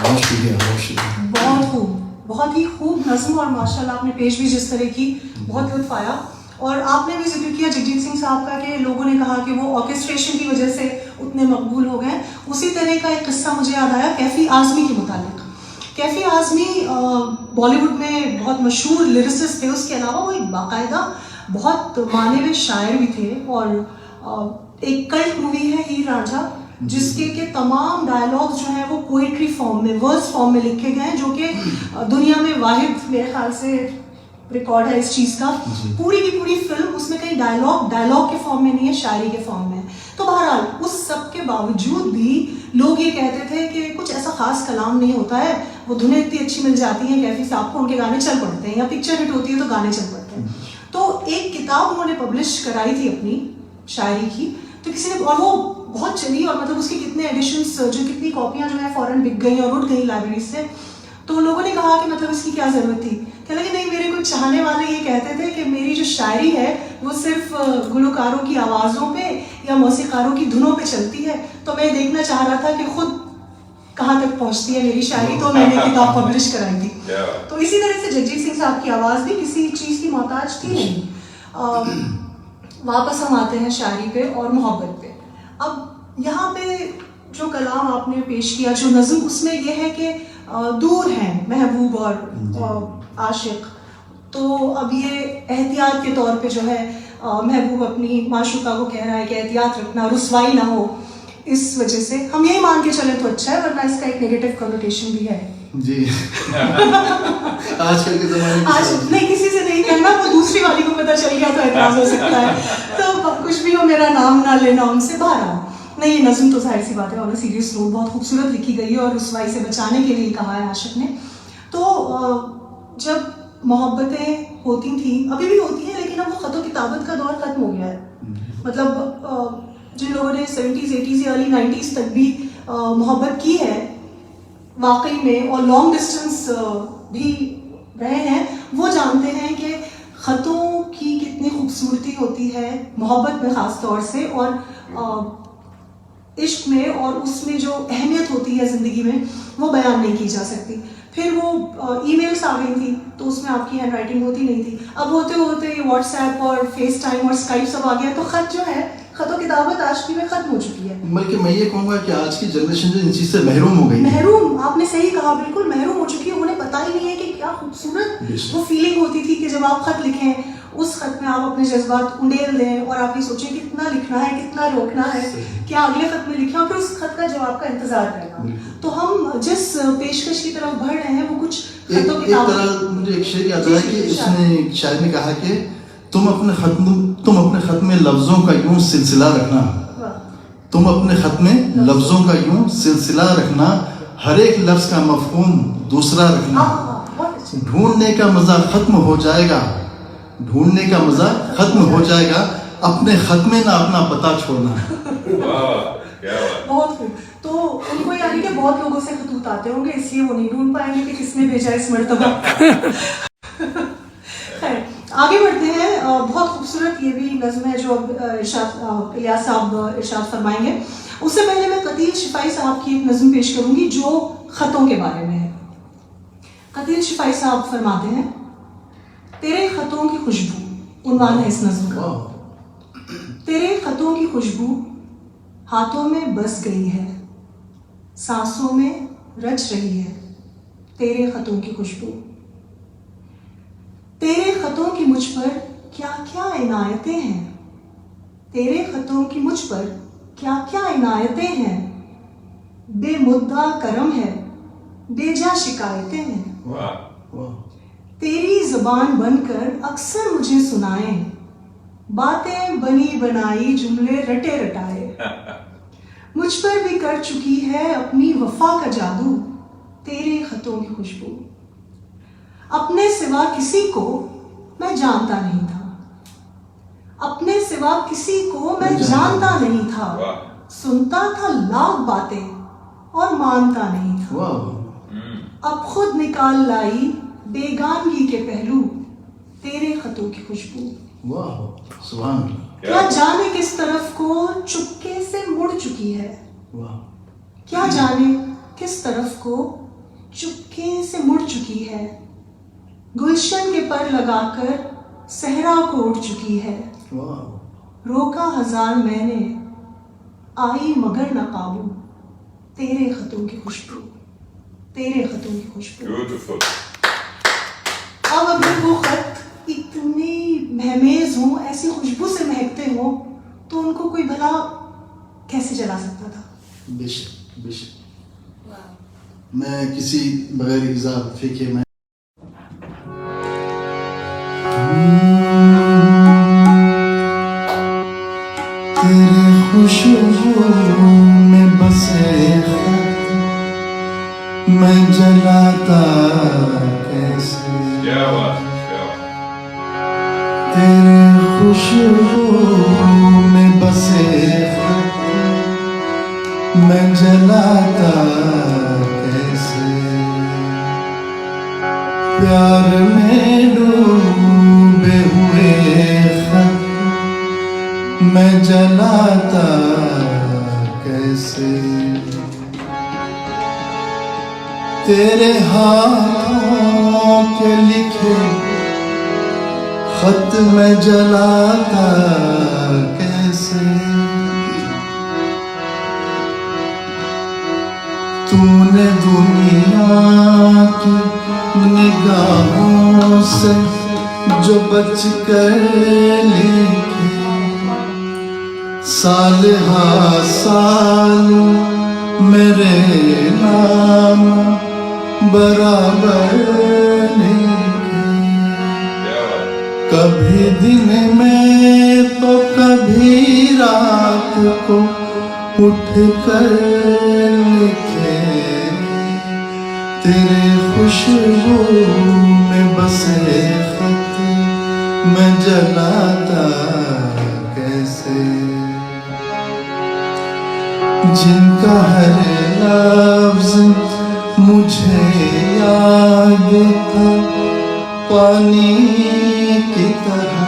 बहुत शुक्रिया, बहुत शुक्रिया। बहुत खूब, बहुत ही खूब नज़्म और माशाल्लाह आपने पेश भी जिस तरह की, बहुत लुत्फ आया। और आपने भी जिक्र किया जगजीत सिंह साहब का कि लोगों ने कहा कि वो ऑर्केस्ट्रेशन की वजह से उतने मकबूल हो गए। उसी तरह का एक किस्सा मुझे याद आया कैफ़ी आज़मी के मुतालिक। कैफ़ी आज़मी बॉलीवुड में बहुत मशहूर लिरिसिस्ट थे, उसके अलावा वो एक बाकायदा बहुत माने हुए शायर भी थे। और एक कल्ट मूवी है हीर रांझा, जिसके के तमाम डायलॉग्स जो हैं वो पोइट्री फॉर्म में, वर्स फॉर्म में लिखे गए हैं, जो कि दुनिया में वाहिद मेरे ख्याल से रिकॉर्ड है इस चीज़ का। पूरी की पूरी फिल्म उसमें कहीं डायलॉग के फॉर्म में नहीं है, शायरी के फॉर्म में है। तो तो बहरहाल उस सब के बावजूद भी लोग ये कहते थे कि कुछ ऐसा खास कलाम नहीं होता है, वो धुनें इतनी अच्छी मिल जाती हैं कैफी साहब को, उनके गाने चल पड़ते हैं, या पिक्चर हिट होती है तो गाने चल पड़ते हैं। तो एक किताब उन्होंने पब्लिश कराई थी अपनी शायरी की, तो किसी ने, और वो बहुत चली, और मतलब उसके कितने एडिशंस, जो कितनी कॉपियाँ जो है फॉरेन बिक गई और उठ गई लाइब्रेरी से। तो लोगों ने कहा कि मतलब इसकी क्या ज़रूरत थी। कहने लगे नहीं, मेरे कुछ चाहने वाले ये कहते थे कि मेरी जो शायरी है वो सिर्फ गुलकारों की आवाज़ों पे या मौसीकारों की धुनों पे चलती है, तो मैं देखना चाह रहा था कि खुद कहाँ तक पहुँचती है मेरी शायरी, तो मैंने किताब पब्लिश कराई थी। तो इसी तरह से जगजीत सिंह साहब की आवाज़ भी किसी चीज़ की मोहताज थी नहीं। वापस हम आते हैं शायरी पे और मोहब्बत पे। अब यहाँ पे जो कलाम आपने पेश किया, जो नज़म, उसमें यह है कि दूर हैं महबूब और आशिक, तो अब ये एहतियात के तौर पे जो है महबूब अपनी माशूका को कह रहा है कि एहतियात रखना, रुसवाई ना हो। इस वजह से हम यही मान के चलें तो अच्छा है, वरना इसका एक नेगेटिव कनोटेशन भी है जी। आजकल के ज़माने में आज नहीं, किसी से नहीं कहना, वो दूसरी वाली को पता चल गया तो एतराज़ हो सकता है। तो कुछ भी हो, मेरा नाम ना लेना उनसे, बाहर आओ। नहीं, ये नज़म तो जाहिर सी बात है, और सीरियस नोट बहुत खूबसूरत लिखी गई है, और रुसवाई से बचाने के लिए कहा है आशिक ने। तो जब मोहब्बतें होती थी, अभी भी होती हैं, लेकिन अब वो ख़त व किताबत का दौर ख़त्म हो गया है। मतलब जिन लोगों ने 70s 80s या अर्ली 90s तक भी मोहब्बत की है वाकई में, और लॉन्ग डिस्टेंस भी रहे हैं, वो जानते हैं कि ख़तों की कितनी खूबसूरती होती है मोहब्बत में ख़ास तौर से, और इश्क में, और उसमें जो अहमियत होती है ज़िंदगी में, वो बयान नहीं की जा सकती। फिर वो ईमेल्स आ गई थी, तो उसमें आपकी हैंड राइटिंग होती नहीं थी। अब होते होते ये व्हाट्सएप और फेस टाइम और स्काइप सब आ गया, तो ख़त जो है, ख़त व किताबत आजकल में ख़त्म हो चुकी है। बल्कि मैं ये कहूँगा कि आज की जनरेशन जो इन चीज़ से महरूम हो गई है। महरूम, आपने सही कहा, बिल्कुल महरूम हो चुकी है। उन्हें पता ही नहीं है कि क्या खूबसूरत वो फीलिंग होती थी कि जब आप खत लिखें, उस खत में आप अपने जज्बात उंडेल दें, और आप ये सोचें कितना लिखना है, कितना रोकना है, क्या अगले खत में लिखें, और फिर उस खत का जवाब का इंतजार करना। तो हम जिस पेशकश की तरफ बढ़ रहे हैं, वो कुछ एक तरह मुझे एक शेर याद आया कि उसने शायर ने कहा कि तुम अपने खत में लफ्ज़ों का यूं सिलसिला रखना, तुम अपने खत में लफ्ज़ों का यूं सिलसिला रखना, हर एक लफ्ज़ का मफ़हूम दूसरा रखना, ढूंढने का मज़ा ख़त्म हो जाएगा, ढूंढने का मज़ा ख़त्म हो जाएगा, अपने खत में ना अपना पता छोड़ना। बहुत खूब। तो उनको यानी कि बहुत लोगों से खतूत आते होंगे, इसलिए वो नहीं ढूंढ पाएंगे कि किसने भेजा इस मर्तबा। खैर, आगे बढ़ते हैं। बहुत खूबसूरत ये भी नज़्म है जो अब इलियास साहब इरशाद फरमाएंगे। उससे पहले मैं कतील शिफाई साहब की एक नज़्म पेश करूंगी जो ख़तों के बारे में है। कतील शिफाई साहब फरमाते हैं, तेरे ख़तों की खुशबू, उन्वान है इस नज़्म का। तेरे ख़तों की खुशबू हाथों में बस गई है, सांसों में रच रही है, तेरे ख़तों की खुशबू। तेरे ख़तों की मुझ पर क्या क्या इनायतें हैं, तेरे ख़तों की मुझ पर क्या क्या इनायतें हैं, बेमुद्दा करम है, बेजा शिकायतें हैं। तेरी ज़ुबान बनकर अक्सर मुझे सुनाए, बातें बनी बनाई जुमले रटे रटाए। मुझ पर भी कर चुकी है अपनी वफा का जादू, तेरे ख़तों की खुशबू। अपने सिवा किसी को मैं जानता नहीं था, अपने सिवा किसी को मैं जानता नहीं था, सुनता था लाख बातें और मानता नहीं था। अब खुद निकाल लाई बेगानगी के पहलू, तेरे ख़तों की खुशबू। वाह, सुभान अल्लाह। क्या जाने किस तरफ को चुपके से मुड़ चुकी है, क्या जाने किस तरफ को चुपके से मुड़ चुकी है, गुलशन के पर लगाकर सहरा को उड़ चुकी है। रोका हजार मैंने आई मगर न काबू, तेरे ख़तों की खुशबू, तेरे ख़तों की खुशबू। अब अगर वो ख़त इतने महमेज हों, ऐसी खुशबू से महकते हों, तो उनको कोई भला कैसे जला सकता था? बेशक बेशक। मैं किसी बगैर इजाज़त के मैं तेरे खुशबू में बसे खत मैं जलाता कैसे। क्या बात, क्या बात। तेरे खुशबू में बसे खत मैं जलाता कैसे। प्यार में डूबे हुए खत मैं जलाता कैसे। तेरे हाथों के लिखे खत मैं जलाता कैसे। तूने दुनिया की निगाहों से जो बच कर लिखे साल हा साल मेरे नाम बराबर लिखे। कभी दिन में तो कभी रात को उठ कर लिखे। तेरे खुशबू में बसे खत मैं जलाता कैसे। जिनका हर लफ्ज मुझे याद था पानी की तरह।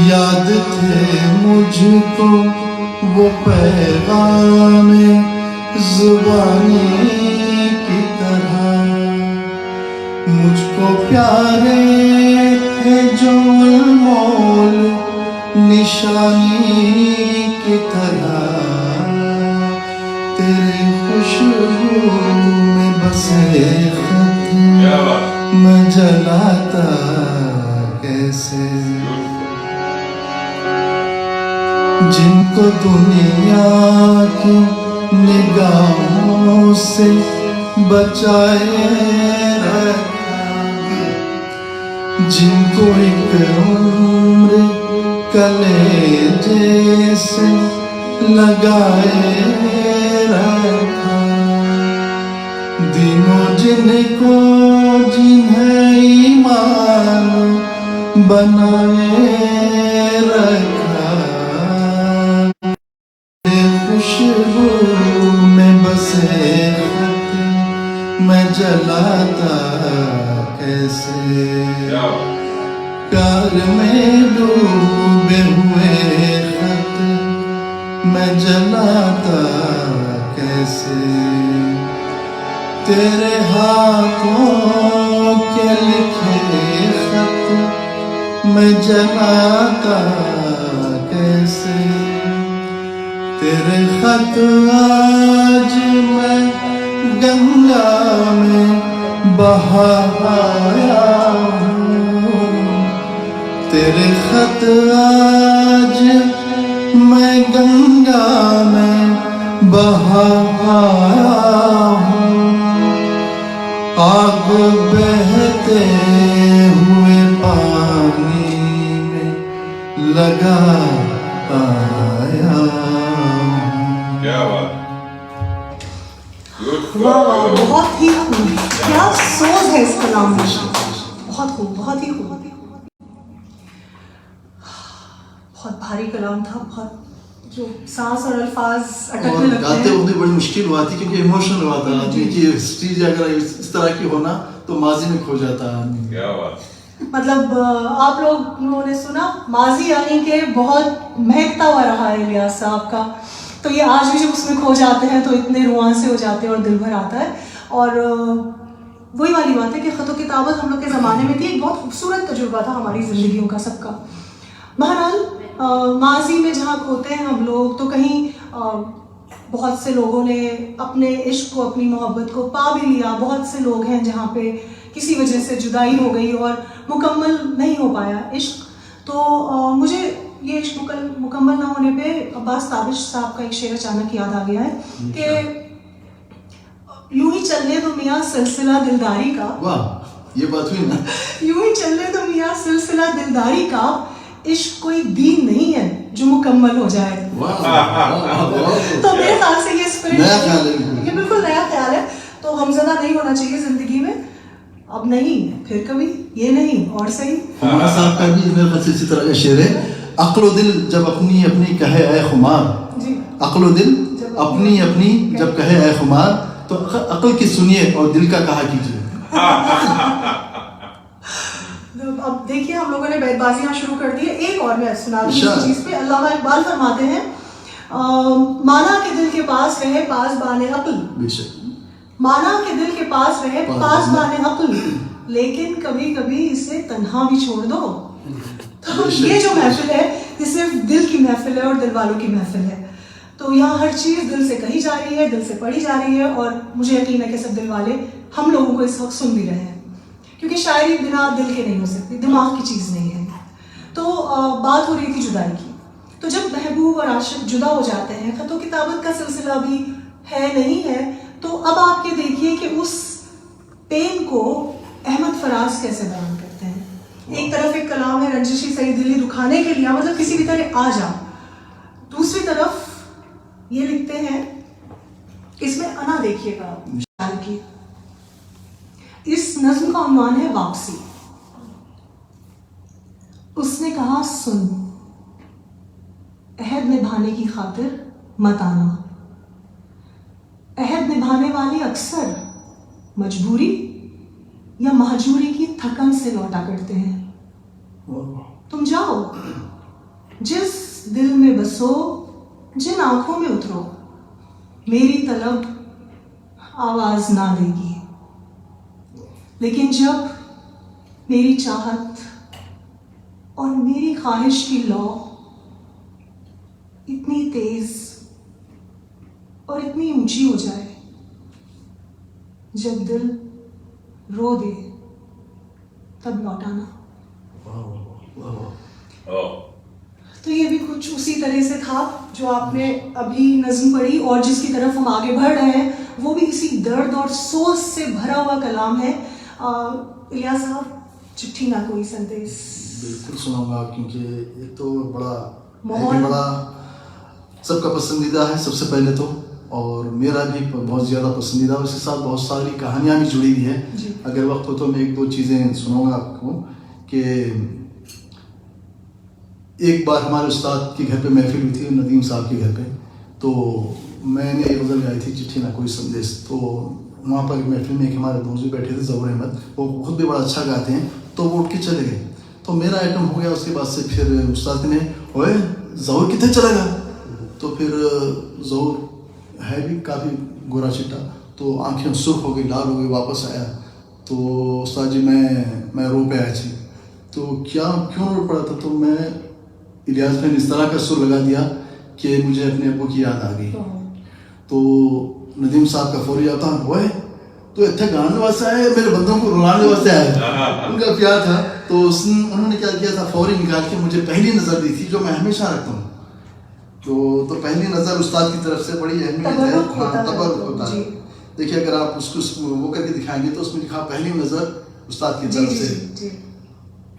याद थे मुझको वो पैगाम जुबानी की तरह। मुझको प्यारे थे जो अनमोल निशानी की तरह। तेरे खुशबू में बसे खत मैं जलाता कैसे। जिनको दुनिया की निगाहों से बचाए रखा। जिनको एक उम्र कलेजे से लगाए रखा। दिनों जिनको जिन्हें ईमान बनाए रखा। खुशबू में बसे खत मैं जलाता कैसे। प्यार में डूबे हुए खत मैं जलाता कैसे। तेरे हाथों के लिखे खत मैं जलाता कैसे। तेरे खत आज मैं गंगा में बहाया हूँ। तेरे खत आज मैं गंगा में बहाया हूँ। आग बहते हुए पानी में लगा आया। क्या बात। वाह वाह, बहुत ही खूब। क्या सोच है इस कलाम में। बहुत खूब, बहुत ही खूब। बहुत भारी कलाम था। बहुत जो सांस और अल्फाज अटकने और लगते गाते हैं। वक्त बड़ी मुश्किल हुआ थी क्योंकि इमोशनल हुआ था आदमी की स्टेज अगर इस तरह की होना तो माजी में खो जाता है आदमी। क्या बात। मतलब आप लोगों ने सुना माजी यानी कि बहुत महकता हुआ रहा है इलियास साहब का। तो ये आज भी जब उसमें खो जाते हैं तो इतने रुआं से हो जाते हैं और दिल भर आता है। और वही वाली बात है कि ख़त व किताबत हम लोग के ज़माने में थी। एक बहुत खूबसूरत तजुर्बा था हमारी ज़िंदगियों का सबका। बहरहाल माजी में जहाँ खोते हैं हम लोग तो कहीं बहुत से लोगों ने अपने इश्क को, अपनी मोहब्बत को पा भी लिया। बहुत से लोग हैं जहाँ पे किसी वजह से जुदाई हो गई और मुकम्मल नहीं हो पाया इश्क। तो मुझे ये इश्क मुकम्मल ना होने पे अब्बास ताबिश साहब का एक शेर अचानक याद आ गया है कि यूं ही चलने दो मियाँ सिलसिला दिलदारी का। वाह, ये बात हुई ना। यूं ही चलने दो मियाँ सिलसिला दिलदारी का। इश्क कोई दीन नहीं है जो मुकम्मल हो जाए। वाह, वाह, वाह, वाह, तो मेरे ख्याल से ये स्पिरिट नया ख्याल है बिल्कुल। ये बिल्कुल नया ख्याल है। तो गमज़दा नहीं होना चाहिए जिंदगी में, अब नहीं फिर कभी, ये नहीं और सही। हमारा साहब का भी मेरे ख्याल से इसी तरह का शेर है, अक्ल दिल जब अपनी अपनी कहे ऐ खुमार, जी अक्ल दिल अपनी अपनी जब कहे ऐ खुमार, तो अक्ल की सुनिए और दिल का कहा कीजिए। अब देखिए हम लोगों ने बैतबाजियां शुरू कर दी है, एक और मैं सुना दूं अच्छा। इस चीज पे। अल्लामा इकबाल फरमाते हैं, माना के दिल के पास रहे पास बाने अक्ल, बेशक माना के दिल के पास रहे पास पास बाने बाने अक्ल, लेकिन कभी कभी इसे तन्हा भी छोड़ दो। तो बेशक, ये जो महफिल है ये सिर्फ दिल की महफिल है और दिल वालों की महफिल है। तो यहाँ हर चीज दिल से कही जा रही है, दिल से पढ़ी जा रही है, और मुझे यकीन है कि सब दिल वाले हम लोगों को इस वक्त सुन भी रहे हैं, क्योंकि शायरी बिना दिल के नहीं हो सकती, दिमाग की चीज़ नहीं है। तो बात हो रही थी जुदाई की। तो जब महबूब और आशिक जुदा हो जाते हैं, खतो किताबत का सिलसिला भी है नहीं है, तो अब आप ये देखिए कि उस पेन को अहमद फराज कैसे बयान करते हैं। एक तरफ एक कलाम है, रंजिशी सही दिली दुखाने के लिए, मतलब किसी भी तरह आ जा। दूसरी तरफ ये लिखते हैं, इसमें अना देखिएगा शायर की, इस नज्म का उन्वान है वापसी। उसने कहा सुन, अहद निभाने की खातिर मत आना, अहद निभाने वाले अक्सर मजबूरी या महजूरी की थकन से लौटा करते हैं। तुम जाओ, जिस दिल में बसो, जिन आंखों में उतरो, मेरी तलब आवाज ना देगी, लेकिन जब मेरी चाहत और मेरी ख्वाहिश की लौ इतनी तेज और इतनी ऊंची हो जाए, जब दिल रो दे तब लौटाना। तो ये भी कुछ उसी तरह से था जो आपने अभी नज्म पढ़ी, और जिसकी तरफ हम आगे बढ़ रहे हैं वो भी इसी दर्द और सोच से भरा हुआ कलाम है। इलियास साहब, चिट्ठी ना कोई संदेश। बिल्कुल सुनाऊंगा, क्योंकि ये तो बड़ा माहौल बड़ा सबका पसंदीदा है सबसे पहले तो, और मेरा भी बहुत ज़्यादा पसंदीदा, उसके साथ बहुत सारी कहानियाँ भी जुड़ी हुई है। अगर वक्त हो तो मैं एक दो चीज़ें सुनाऊंगा आपको। कि एक बार हमारे उस्ताद के घर पे महफिल हुई थी, नदीम साहब के घर पे, तो मैंने एक गज़ल गाई थी, चिट्ठी ना कोई संदेश। तो वहाँ पर महफिल में एक हमारे दोस्त भी बैठे थे, ज़हूर अहमद, वो खुद भी बड़ा अच्छा गाते हैं, तो वो उठ के चले गए। तो मेरा आइटम हो गया। उसके बाद से फिर उस्ताद ने, ओए ज़हूर कितने चला गया? तो फिर ज़हूर है भी काफ़ी गोरा चिट्टा, तो आंखें सुर्ख हो गई, लाल हो गई, वापस आया। तो उस्ताद जी मैं रो पे आई थी। तो क्यों रो पड़ा था? तो मैं इलियास ने इस तरह का सुर लगा दिया कि मुझे अपने अब्बू की याद आ गई। तो नदीम साहब का फौरी आता, ओए तो इतने गाने वास्ते आए, मेरे बंदों को रुलाने वास्ते आए। उनका प्यार था। तो उन्होंने क्या किया था, फौरी निकाल के मुझे पहली नज़र दी थी, जो मैं हमेशा रखता हूँ। तो पहली नज़र उस्ताद की तरफ से बड़ी अहमियत है, तबरुक होता है। देखिए अगर आप उसको वो करके दिखाएंगे तो उसमें लिखा पहली नज़र उस्ताद की तरफ से,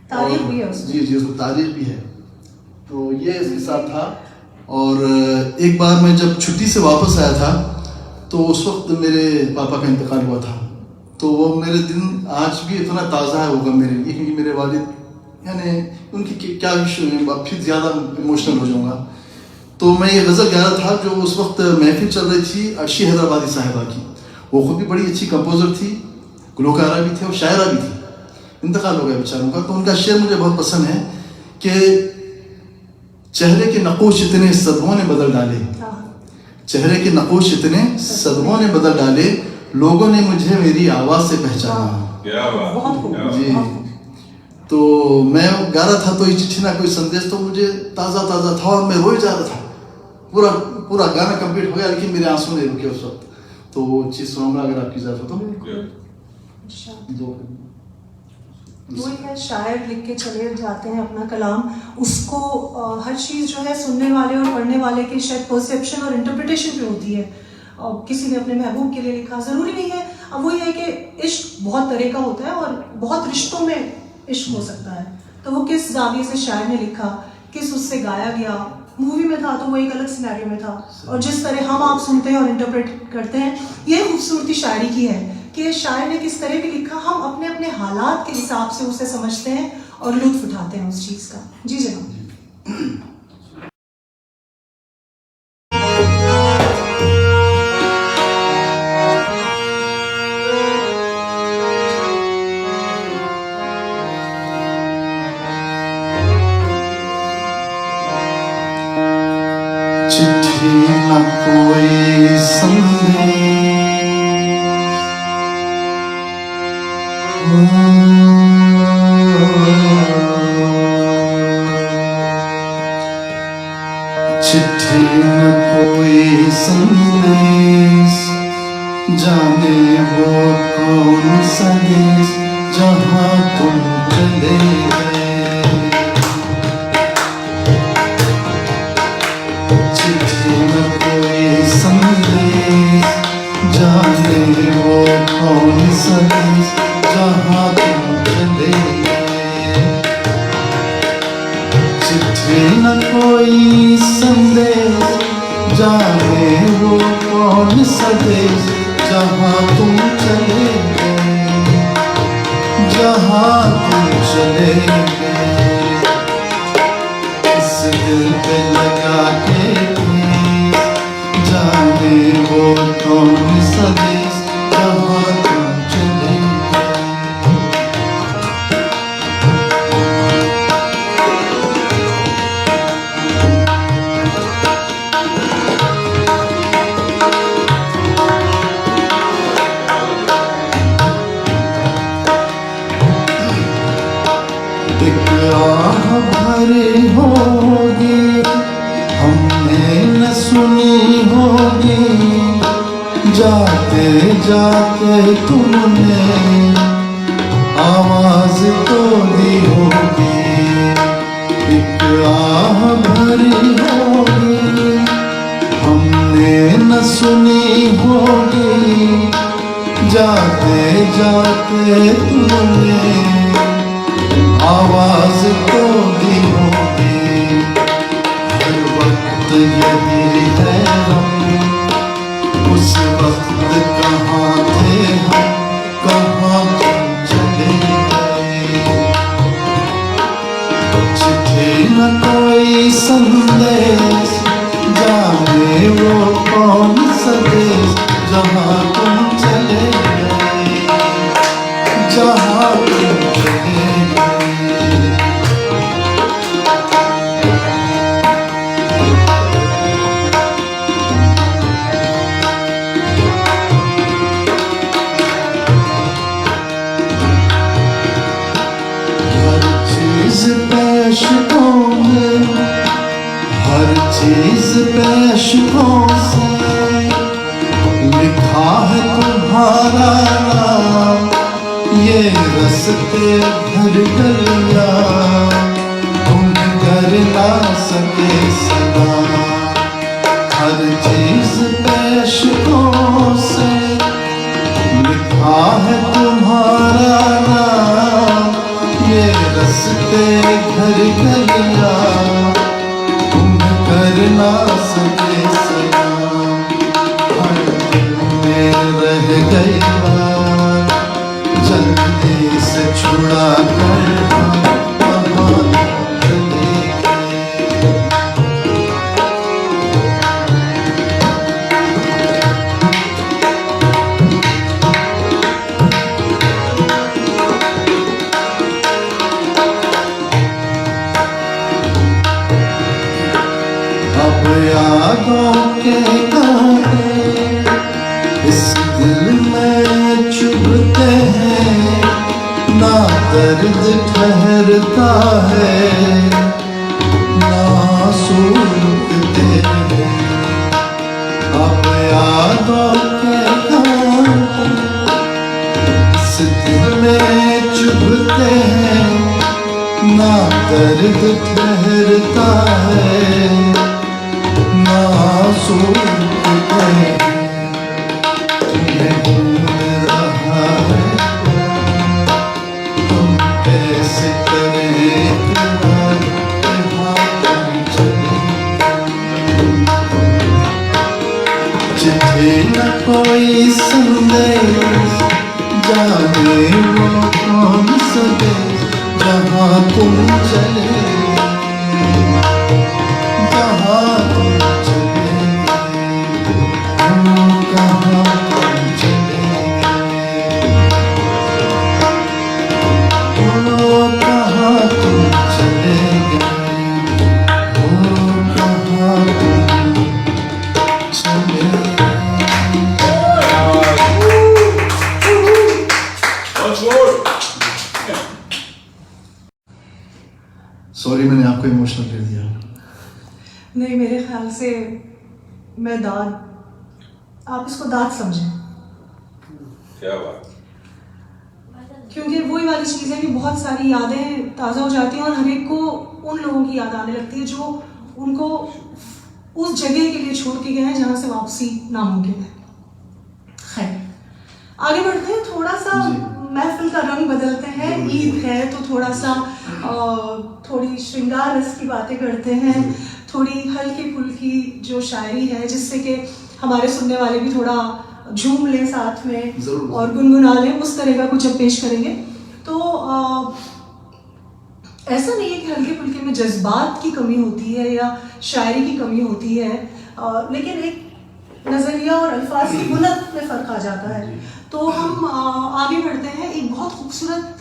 तारीफ भी है उसमें। जी उसमें तारीफ भी है। तो ये इसके साथ था। और एक बार मैं जब छुट्टी से वापस आया था, तो उस वक्त मेरे पापा का इंतकाल हुआ था। तो वो मेरे दिन आज भी इतना ताज़ा होगा मेरे लिए, क्योंकि मेरे वालिद यानी उनकी क्या इशू है, फिर ज़्यादा इमोशनल हो जाऊँगा। तो मैं ये गज़ल गा रहा था जो उस वक्त महफिल चल रही थी अर्शी हैदराबादी साहिबा की। वो खुद भी बड़ी अच्छी कंपोज़र थी, गुलकारा भी थे और शायरा भी थी। इंतकाल हो गया बेचारों का। तो उनका शेर मुझे बहुत पसंद है कि चेहरे के नक़ोश इतने सदमों ने बदल डाले, चेहरे के नक़ोश इतने सदमों ने बदल डाले, लोगों ने मुझे मेरी आवाज़ से पहचाना। जी। तो मैं गा रहा था, तो ये चिट्ठी ना कोई संदेश तो मुझे ताज़ा था और मैं रोए जा रहा था। पूरा गाना कंप्लीट हो गया, लेकिन मेरे आंसू नहीं रुके उस वक्त। तो वो चीज़ सुनाऊंगा अगर आपकी इजाज़त हो तो। वही है, शायर लिख के चले जाते हैं अपना कलाम, उसको हर चीज़ जो है सुनने वाले और पढ़ने वाले के शायद परसेप्शन और इंटरप्रिटेशन पे होती है। किसी ने अपने महबूब के लिए लिखा, ज़रूरी नहीं है। अब वही है कि इश्क बहुत तरह का होता है और बहुत रिश्तों में इश्क हो सकता है। तो वो किस जाविये से शायर ने लिखा, किस उससे गाया गया, मूवी में था तो वो एक अलग सिनेरियो में था, और जिस तरह हम आप सुनते हैं और इंटरप्रेट करते हैं, ये खूबसूरती शायरी की है कि शायर ने किस तरह भी लिखा, हम अपने अपने हालात के हिसाब से उसे समझते हैं और लुत्फ उठाते हैं उस चीज़ का। जी जनाब। चिट्ठी न कोई संदेश, चिट्ठी न कोई संदेश, जाने वो कौन सा देश जहाँ तुम चले गए। चिट्ठी न कोई संदेश, जाने वो कौन सा देश जहाँ तुम चले गए। चिट्ठी न कोई संदेश, जाने वो कौन सा देश जहाँ तुम चले गए, जहाँ तुम चले गए। इस दिल पे लगा के जाने वो कौन सा देश जहाँ तुम चले गए। एक आह भरी होगी हमने न सुनी होगी, जाते जाते तुमने आवाज तो दी होगी। एक आह भरी होगी हमने न सुनी होगी, जाते जाते तुमने आवाज तो दी होगी। हर वक्त यही है हम, उस वक्त कहाँ थे हम, कहाँ तुम चले गए। चिट्ठी न कोई संदेश, जाने वो कौन सा देश जहाँ तुम चले गए, जहाँ तुम चले गए। हर चीज पैशकों से लिखा है तुम्हारा नाम, ये रस्ते भर गलिया तुम कर ना सके सलाम। हर चीज पैशकों से लिखा है तुम्हारा नाम, ये रस्ते घर गलिया तुम कर ना सके सलाम। हर दिल में रह गई बात, जल्दी से छुड़ा कर वहाँ चले गए। अब यादों के गाने इस दिल में चुभते हैं, ना दर्द ठहरता है ना सूखते हैं। अब यादों के गाने इस दिल में चुभते हैं, ना दर्द ठहरता है ना सूखते हैं। तुम्हें भूल रहा है हम कैसे करें इकरार, कहाँ तुम चले गए। कई संदेश जाने वो कौन सा देश जहाँ तुम चले जहाँ तुम चले वो कहाँ तुम चले वो कहाँ तुम चले वो कहाँ तुम चले Once more. सॉरी मैंने आपको इमोशनल कर दिया। नहीं, मेरे ख्याल से मैं दाद, आप इसको दाद समझें, क्या बात। क्योंकि वही वाली चीज़ है कि बहुत सारी यादें ताज़ा हो जाती हैं और हर एक को उन लोगों की याद आने लगती है जो उनको उस जगह के लिए छोड़ के गए हैं जहाँ से वापसी नामुमकिन है। खैर, आगे बढ़ते हैं, थोड़ा सा महफिल का रंग बदलते हैं। ईद है तो थोड़ा सा थोड़ी श्रृंगार रस की बातें करते हैं, थोड़ी हल्की फुल्की जो शायरी है जिससे कि हमारे सुनने वाले भी थोड़ा झूम लें साथ में जरूर। और गुनगुना लें, उस तरह का कुछ अब पेश करेंगे। तो ऐसा नहीं है कि हल्के फुल्के में जज्बात की कमी होती है या शायरी की कमी होती है, लेकिन एक नज़रिया और अल्फाज की बुलंद में फ़र्क आ जाता है। तो हम आगे बढ़ते हैं। एक बहुत खूबसूरत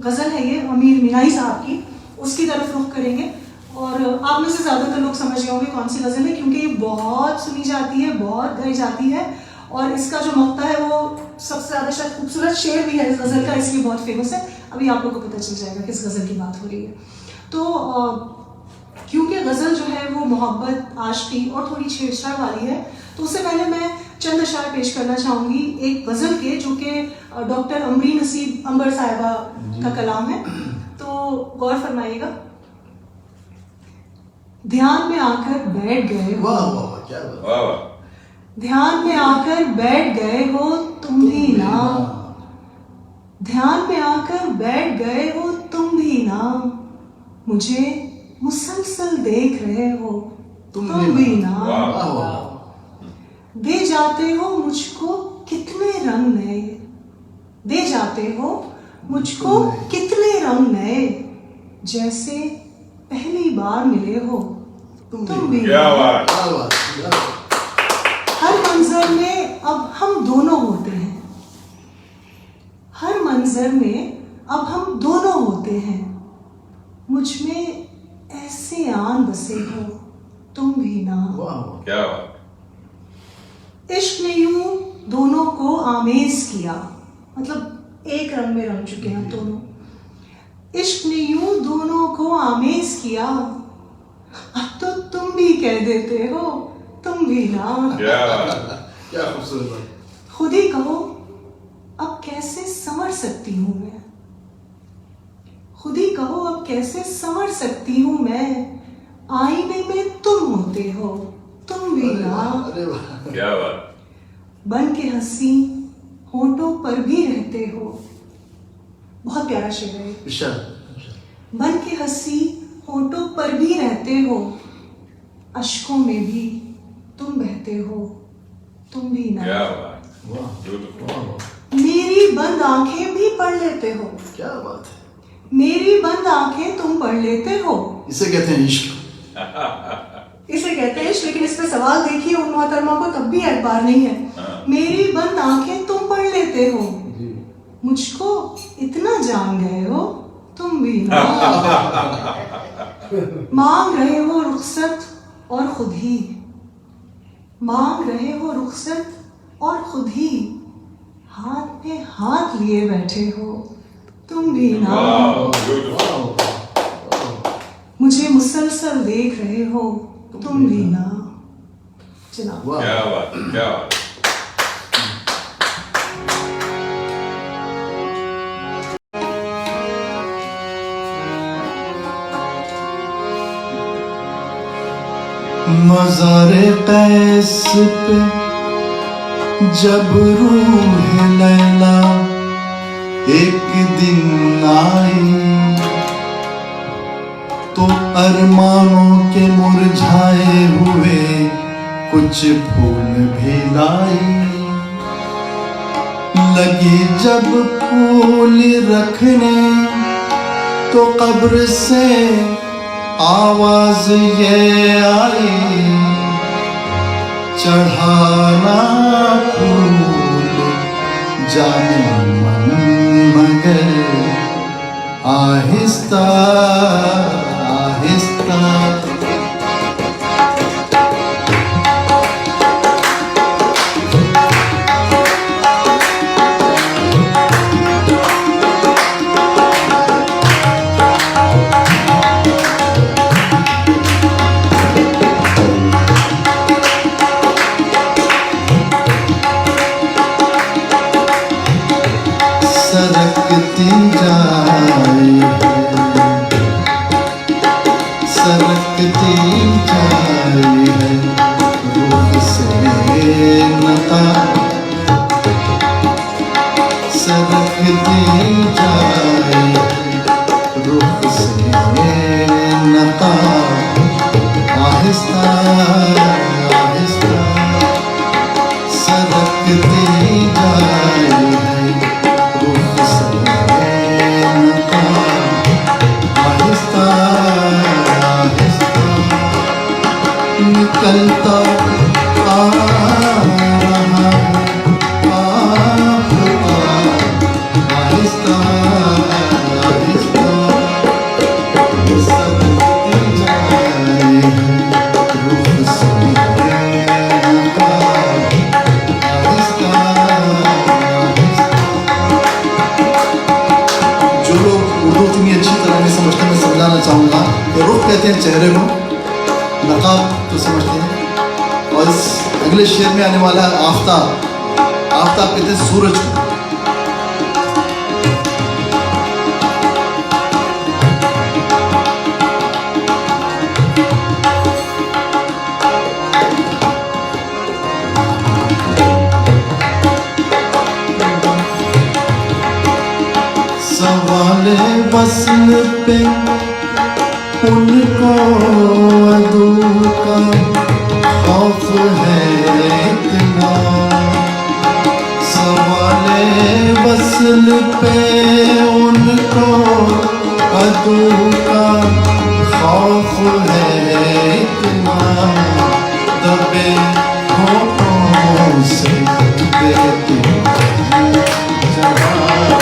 गज़ल है ये अमीर मीनाई साहब की, उसकी तरफ रुख करेंगे। और आप में से ज़्यादातर लोग समझ गए होंगे कौन सी गज़ल है, क्योंकि ये बहुत सुनी जाती है, बहुत गाई जाती है और इसका जो मक्ता है वो सबसे ज़्यादा शायद खूबसूरत शेर भी है इस गज़ल का, इसलिए बहुत फेमस है। अभी आप लोगों को पता चल जाएगा किस गज़ल की बात हो रही है। तो क्योंकि गज़ल जो है वो मोहब्बत, आशिकी और थोड़ी छेड़छाड़ वाली है, तो उससे पहले मैं चंद अशार पेश करना चाहूँगी एक गज़ल के, जो कि डॉक्टर अमरी नसीब अंबर साहिबा का कलाम है। तो गौर फरमाइएगा। ध्यान में आकर बैठ गए हो, वाह वाह वाह, क्या बात। वाह वाह। ध्यान में आकर बैठ गए हो तुम भी ना, ध्यान में आकर बैठ गए हो तुम भी ना, मुझे मुसलसल देख रहे हो तुम भी ना। वाह वाह। दे जाते हो मुझको कितने रंग नए, दे जाते हो मुझको कितने रंग नए, जैसे पहली बार मिले हो तुम भी क्या ना। बात। क्या बात। हर मंजर में अब हम दोनों होते हैं, हर मंजर में अब हम दोनों होते हैं, मुझ में ऐसे आन बसे हो तुम भी ना। वाह। क्या बात। इश्क ने यूं दोनों को आमेज किया, मतलब एक रंग में रंग चुके हैं दोनों। इश्क ने यूं दोनों को आमेज किया, अब तो तुम भी कह देते हो तुम भी ना। क्या क्या खूबसूरत बात। खुद ही कहो अब कैसे संवर सकती हूँ मैं, खुद ही कहो अब कैसे संवर सकती हूँ मैं, आईने में तुम होते हो तुम भी ना। अरे वाह। क्या बात। बन के हंसी होठों पर भी रहते हो, बहुत प्यारा शेर है। विशाल। बन के हंसी होठों पर भी रहते हो, अश्कों में भी तुम बहते हो तुम भी ना। क्या बात। वाह Beautiful. वाह वाह। मेरी बंद आंखें भी पढ़ लेते हो, क्या बात है। मेरी बंद आंखें तुम पढ़ लेते हो, इसे कहते हैं इश्क। इसे कहते हैं इश्क। लेकिन इस पे सवाल देखिए उन मोहतरमा को, तब भी एतबार नहीं है। मेरी बंद आंखें तुम पढ़ लेते हो, मुझको इतना जान गए हो तुम भी ना। मांग रहे हो रुखसत और खुद ही, मांग रहे हो रुखसत और खुद ही, हाथ में हाथ लिए बैठे हो तुम भी ना। मुझे मुसलसल देख रहे हो तुम भी ना। जनाब वाह। क्या बात। क्या बात। मज़ारे कैस पे जब रूह लैला एक दिन आई, तो अरमानों के मुरझाए हुए कुछ फूल भी लाई। लगी जब फूल रखने तो कब्र से आवाज ये आई, चढ़ाना फूल जाने मन मगर आहिस्ता आहिस्ता। सरकती जाए सरकती जाए रुख से नकाब, सरकती जाए रुख से नकाब, आहिस्ता आहिस्ता सरकती जाए रुख से नकाब, आहिस्ता आहिस्ता निकलता आ रहा आफ्ताब, आहिस्ता आहिस्ता सरकती जाए रुख से नकाब, आहिस्ता आहिस्ता। जो लोग उर्दू इतनी अच्छी तरह नहीं समझते, मैं समझाना चाहूँगा कि रुख कहते हैं चेहरे को, नकाब तो समझते हैं। और इस अगले शेर में आने वाला है आफ्ताब, आफ्ताब कहते हैं सूरज को। सवाले वस्ल पे उनको अदू का खौफ है इतना, सवाले वस्ल पे उनको अदू का खौफ है इतना, दबे होठों से देते जवाब,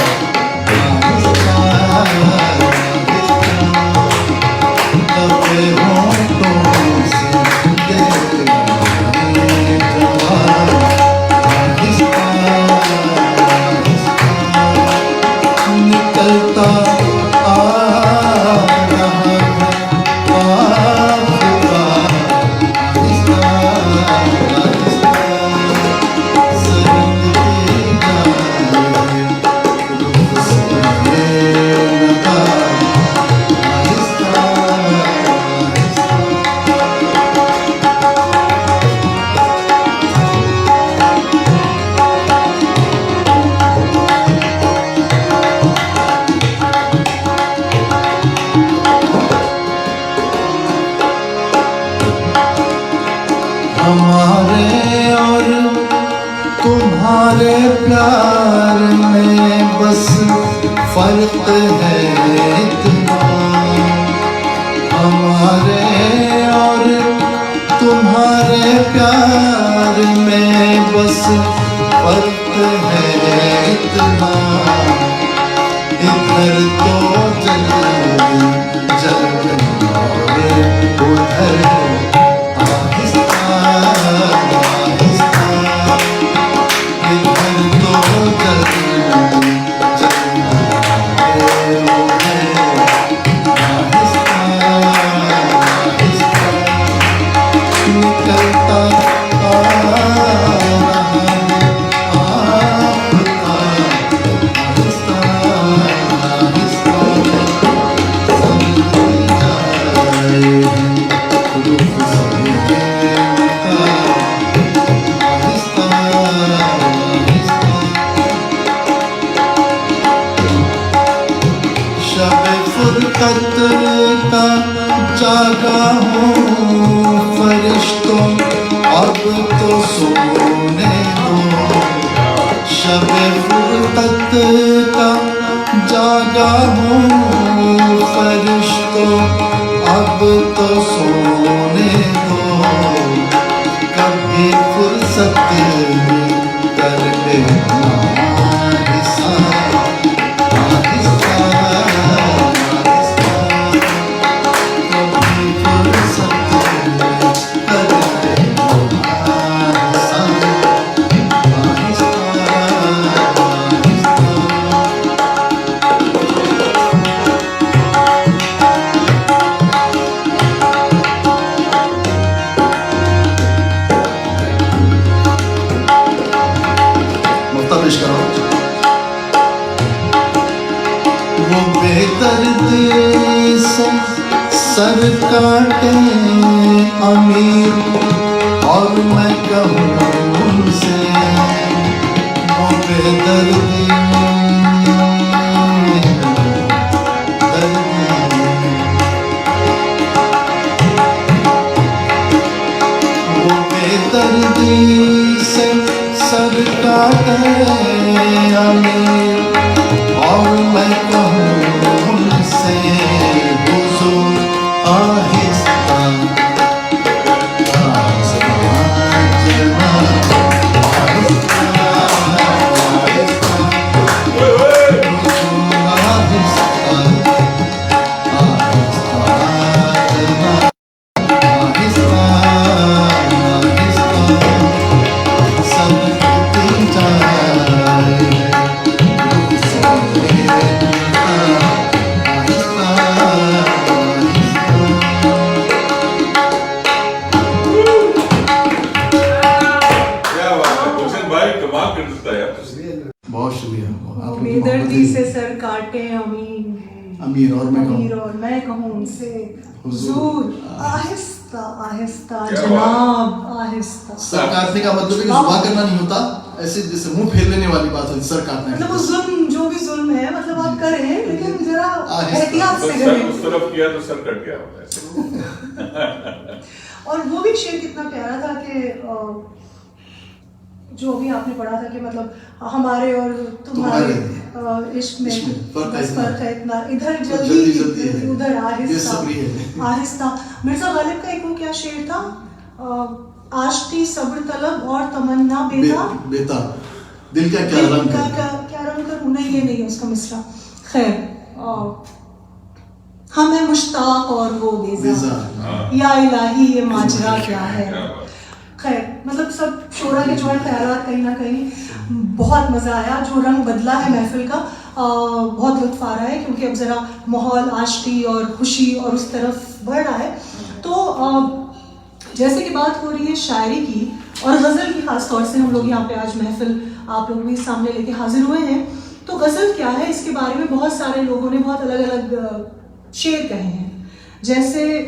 दबे होठों से देते जवाब, आहिस्ता आहिस्ता निकलता आ रहा है आफ्ताब, आहिस्ता आहिस्ता सरकती जाए रुख से नकाब, आहिस्ता आहिस्ता। हमारे और तुम्हारे प्यार में बस फर्क है इतना, हमारे और तुम्हारे प्यार में बस फर्क है इतना, इधर तो जल जल और उधर आहिस्ता आहिस्ता, इधर तो जल जल और उधर आहिस्ता आहिस्ता निकलता आ रहा है आफ्ताब, आहिस्ता आहिस्ता सरकती जाए रुख से नकाब, आहिस्ता आहिस्ता। शब फुरकत का जागा हूँ फरिश्तों, अब तो सोने दो, शबे फुर्सत का जागा हूँ फरिश्तों, अब तो सोने दो, कभी फुर्सत कर लेना आहिस्ता आहिस्ता आहिस्ता, कभी फुर्सत कर लेना आहिस्ता आहिस्ता पेश करो। वो बेदर्दी से सर काटे अमीर और मैं कहूँ उनसे, वो बेदर्दी वो बेदर्दी से सर काटे अमीर और मैं कहूँ उनसे, हुजूर आहिस्ता आहिस्ता जनाब आहिस्ता आहिस्ता, हुजूर आहिस्ता आहिस्ता जनाब आहिस्ता आहिस्ता, सब बहुत शुक्रिया। बेदर्दी से सर काटे अमीर और मैं कहूँ उनसे, हुजूर आहिस्ता आहिस्ता जनाब आहिस्ता। सर काटने का मतलब है कि जुबा करना नहीं होता, ऐसे जैसे मुंह फेर लेने वाली बात होती, सर काटना मतलब वो जुल्म, जो भी जुल्म है मतलब आप करें लेकिन जरा एहतियात से करें। उस तरफ किया तो सर कट गया होता है। और वो भी शेर कितना प्यारा था कि जो भी आपने पढ़ा था कि मतलब हमारे और तुम्हारे इश्क में बस फर्क है इतना, इधर जल्दी उधर आहिस्ता आहिस्ता। मिर्जा गालिब का एक वो क्या शेर था, आशिकी सब्र तलब और तमन्ना बेताब, दिल का क्या रंग करूं, नहीं ये नहीं है उसका मिसरा। खैर, हम है मुश्ताक और वो बेजार, या इलाही ये माजरा क्या है। खैर मतलब सब शोरा के जो है ख्यालात कहीं ना कहीं बहुत मज़ा आया, जो रंग बदला है महफिल का बहुत लुत्फ आ रहा है, क्योंकि अब ज़रा माहौल आशिकी और खुशी और उस तरफ बढ़ रहा है। तो जैसे कि बात हो रही है शायरी की और गज़ल की, ख़ास तौर से हम लोग यहाँ पे आज महफिल आप लोगों के सामने लेके हाजिर हुए हैं। तो गज़ल क्या है, इसके बारे में बहुत सारे लोगों ने बहुत अलग अलग शेर कहे हैं। जैसे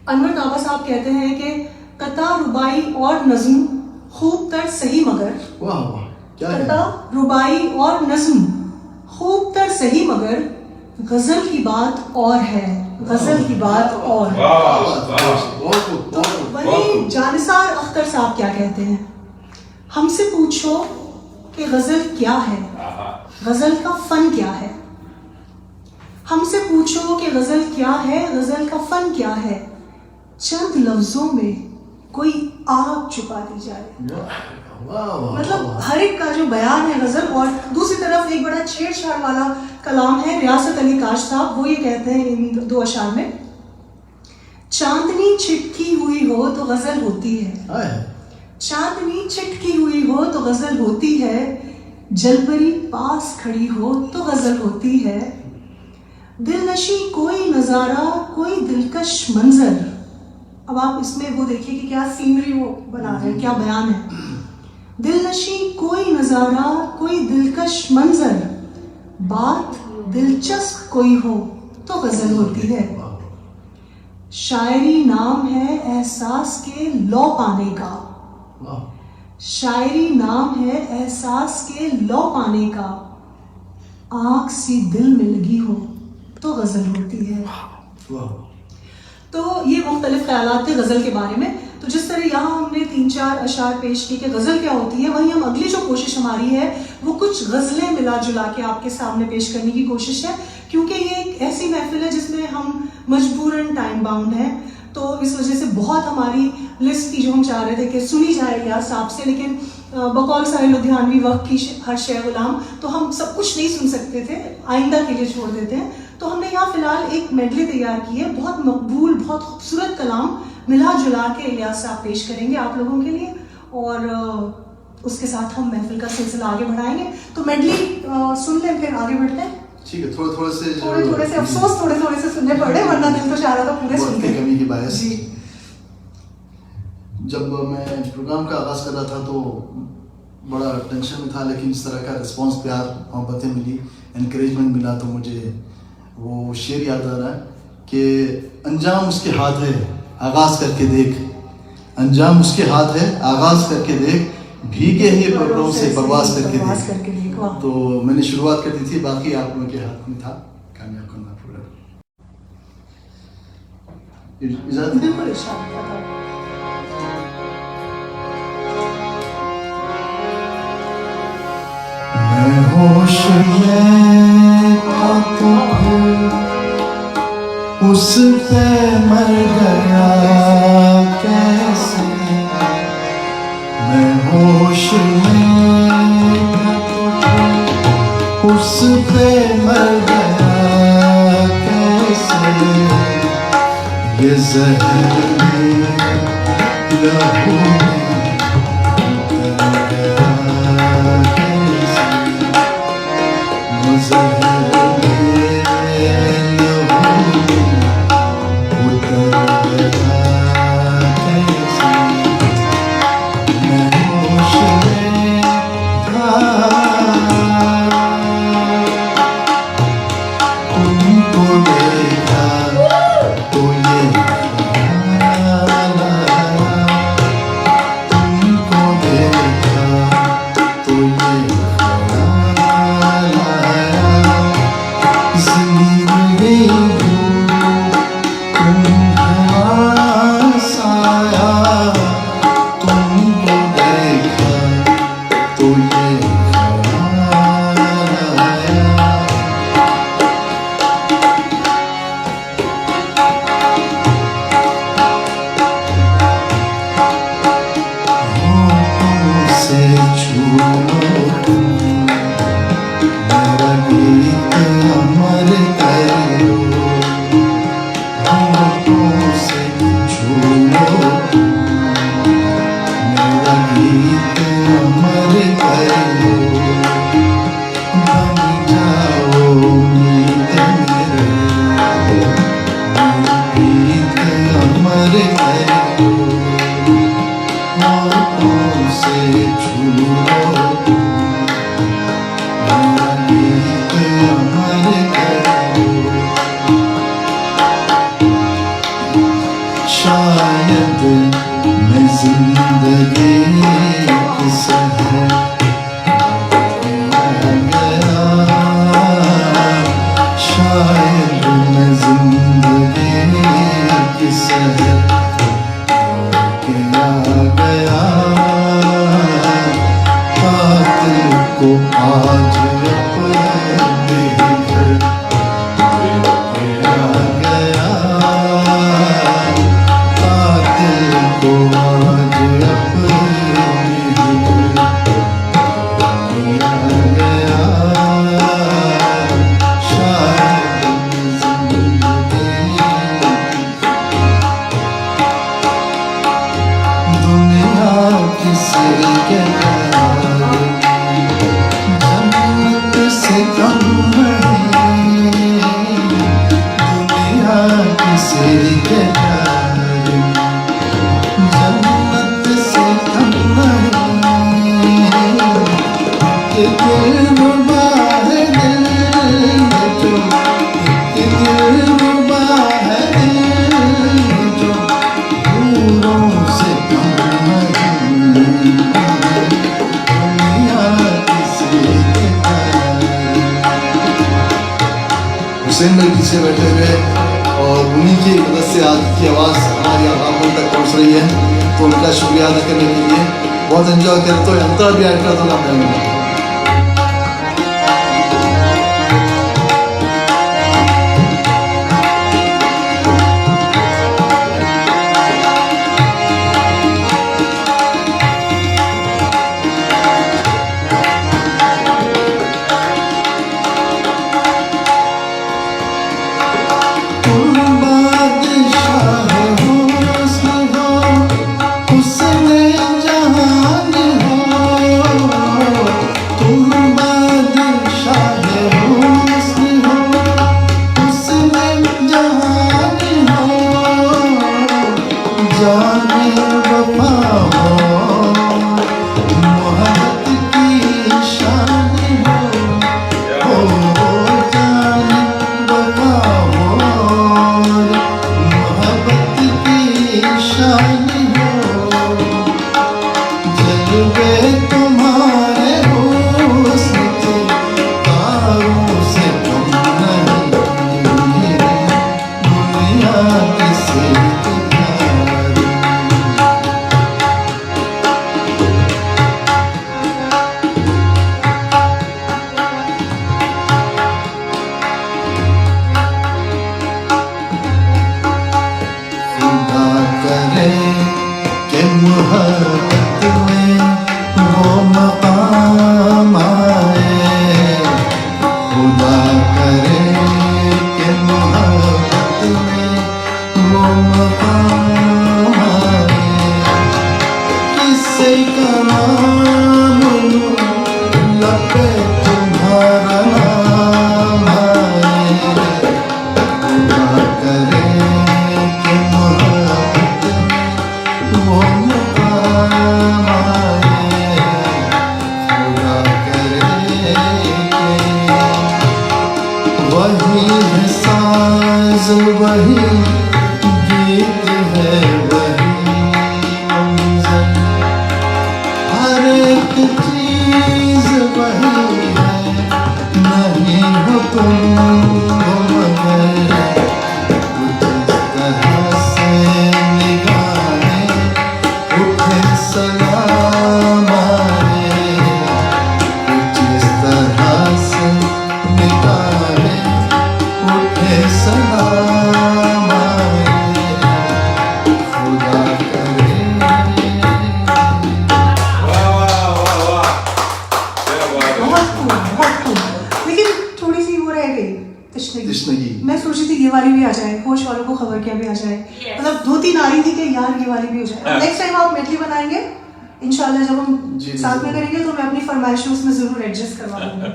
अनवर ताबा साहब कहते हैं कि कता रुबाई और नज़्म खूब तर सही मगर, वाह वाह क्या है, कता रुबाई और नज़्म खूब तर सही मगर, गज़ल की बात और है, गज़ल की बात और है। वही जानिसार अख्तर साहब क्या कहते हैं, हमसे पूछो कि गज़ल क्या है, गज़ल का फ़न क्या है। हमसे पूछो कि गज़ल क्या है, गज़ल का फ़न क्या है, चंद लफ्ज़ों में कोई आग छुपा दी जाए। मतलब हर एक का जो बयान है गज़ल, और दूसरी तरफ एक बड़ा छेड़छाड़ वाला कलाम है रियासत अली काश साहब, वो ये कहते हैं इन दो अशार में, चांदनी छिटकी हुई हो तो गज़ल होती है, चांदनी छिटकी हुई हो तो गज़ल होती है, जलपरी पास खड़ी हो तो गज़ल होती है, दिलनशी कोई नज़ारा कोई दिलकश मंजर। अब आप इसमें वो देखिए कि क्या सीनरी वो बना रहे हैं, क्या बयान है। दिलनशी कोई नज़ारा कोई दिलकश मंजर, बात दिलचस्प कोई हो तो गज़ल होती है, शायरी नाम है एहसास के लौ पाने का, शायरी नाम है एहसास के लौ पाने का, आँख सी दिल में लगी हो तो गज़ल होती है। तो ये मुख्तलिफ ख्यालात थे गज़ल के बारे में। तो जिस तरह यहाँ हमने 3-4 अशार पेश किए कि गज़ल क्या होती है, वहीं हम अगली जो कोशिश हमारी है वो कुछ गज़लें मिला जुला के आपके सामने पेश करने की कोशिश है, क्योंकि ये एक ऐसी महफिल है जिसमें हम मजबूरन टाइम बाउंड हैं। तो इस वजह से बहुत हमारी लिस्ट थी जो हम चाह रहे थे कि सुनी जाए इलियास साहब से, लेकिन बकौल साहिल लुधियानवी वक्त की हर शे गुलाम, तो हम सब कुछ नहीं सुन सकते थे, आइंदा के लिए छोड़ देते हैं। तो हमने यहाँ फिलहाल एक मेडले तैयार की है, बहुत मकबूल, बहुत खूबसूरत कलाम मिला जुला के इलियास साहब पेश करेंगे आप लोगों के लिए, और उसके साथ हम महफिल का सिलसिला आगे बढ़ाएंगे। तो मेडली सुन लें, फिर आगे बढ़ते हैं। ठीक है, थोड़े से अफसोस थोड़े से सुनने पड़े, वरना दिल तो चाह रहा था पूरे सुनते। कमी की बायस जी। जब मैं प्रोग्राम का आगाज़ कर रहा था तो बड़ा टेंशन में था, लेकिन इस तरह का रिस्पांस, प्यार, मोहब्बतें मिली, इनकरेजमेंट मिला, तो मुझे वो शेर याद आ रहा है कि अंजाम उसके हाथ है आगाज़ करके देख, अंजाम उसके हाथ है आगाज़ करके देख, भीगे ही पगड़ों से परवास करके देख। तो मैंने शुरुआत कर दी थी, बाकी आप लोगों के हाथ में था कामयाब करना पूरा। इजाज़त है? बिल्कुल इशारा। मैं होश में था तो उस पे मर गया कैसे, मैं होश में था तो उस पे मर गया कैसे, ये ज़हर में लहू हुसैन भाई पीछे बैठे हुए और उन्हीं की मदद से आज की आवाज़ हमारी आप लोगों तक पहुँच रही है, तो उनका शुक्रिया अदा करने के लिए बहुत एंजॉय करें। तो अंतर भी ऐड कर दूँगा मैं। मैं सोची थी ये वाली भी आ जाए, होश वालों को खबर क्या भी आ जाए। मतलब 2-3 आ रही थी कि यार ये वाली भी हो जाए। नेक्स्ट टाइम आप मेडली बनाएंगे इंशाल्लाह, जब हम साथ में करेंगे तो मैं अपनी फरमाइश उसमें जरूर एडजस्ट करवा दूंगी।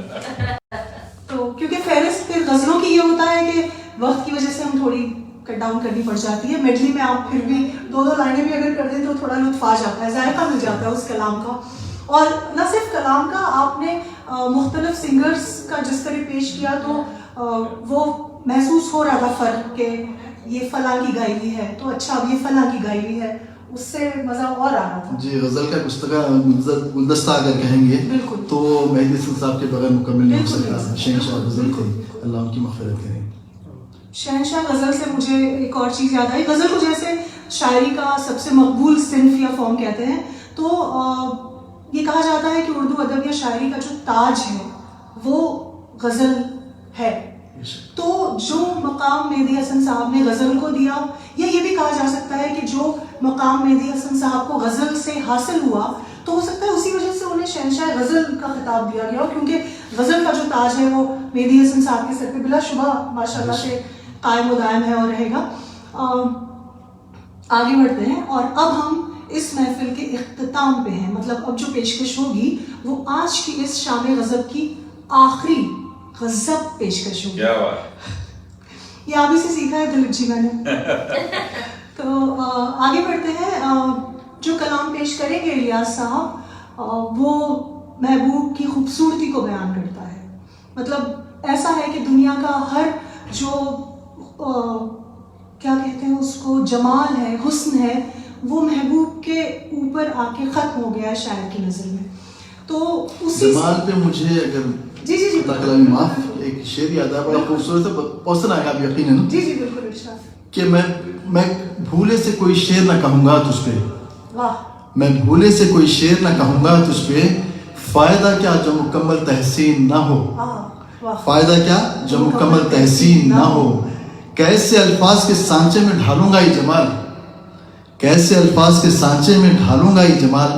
तो क्योंकि फेरिस्त फिर गजलों की ये होता है कि वक्त की वजह से हम थोड़ी कट डाउन करनी पड़ जाती है। मेडली में आप फिर भी 2-2 लाइनें भी अगर कर दें तो थोड़ा लुत्फ आ जाता है, जायका मिल जाता है उस कलाम का। और न सिर्फ कलाम का, आपने मुख्तलिफ सिंगर्स का जिस तरह पेश किया तो वो महसूस हो रहा था फ़र्क के ये फलां की गाई हुई है तो अच्छा अब ये फलां की गाई हुई है, उससे मज़ा और आ रहा था। जी, गज़ल का गुलदस्ता अगर कहेंगे तो मेहदी हसन साहब के बगैर मुकम्मल नहीं हो सकता। शहंशाह गज़ल थे, अल्लाह उनकी मग़फ़िरत करे। शहंशाह गज़ल से मुझे एक और चीज़ याद आई। गज़ल को जैसे शायरी का सबसे मकबूल सिन्फ या फॉर्म कहते हैं, तो ये कहा जाता है कि उर्दू अदब या शायरी का जो ताज है वो गज़ल है। तो जो मकाम मेहदी हसन साहब ने गज़ल को दिया, या ये भी कहा जा सकता है कि जो मकाम मेहदी हसन साहब को गज़ल से हासिल हुआ तो हो सकता है उसी वजह से उन्हें शहंशाह गज़ल का खिताब दिया गया हो, क्योंकि गज़ल का जो ताज है वो मेहदी हसन साहब के सर पे बिलाशुबा माशाल्लाह से कायम दायम है और रहेगा। आगे बढ़ते हैं और अब हम इस महफिल के इख्तिताम पे हैं। मतलब अब जो पेशकश होगी वो आज की इस शाम गज़ब की आखिरी गज़ब पेशकश होगी। क्या बात, ये आप ही से सीखा है दिलीप जी मैंने। तो आगे बढ़ते हैं। जो कलाम पेश करेंगे इलियास साहब वो महबूब की खूबसूरती को बयान करता है। मतलब ऐसा है कि दुनिया का हर जो क्या कहते हैं उसको जमाल है, हुस्न है, वो महबूब के ऊपर आके ख़त्म हो गया है शायर की नज़र में। तो उसी जमाल पे मुझे अगर जी कलामी माफ एक शेर याद आया, बड़ा खूबसूरत है, पसंद आएगा आप यकीनन, जी जी बिल्कुल इरशाद। कि मैं भूले से कोई शेर ना कहूँगा तुझ पे, वाह मैं भूले से कोई शेर ना कहूँगा तुझ पे, फायदा क्या जो मुकम्मल तहसीन ना हो, वाह फायदा क्या जो मुकम्मल तहसीन ना हो, कैसे अल्फाज के सांचे में ढालूंगा ये जमाल, कैसे अल्फाज के सांचे में ढालूंगा ये जमाल,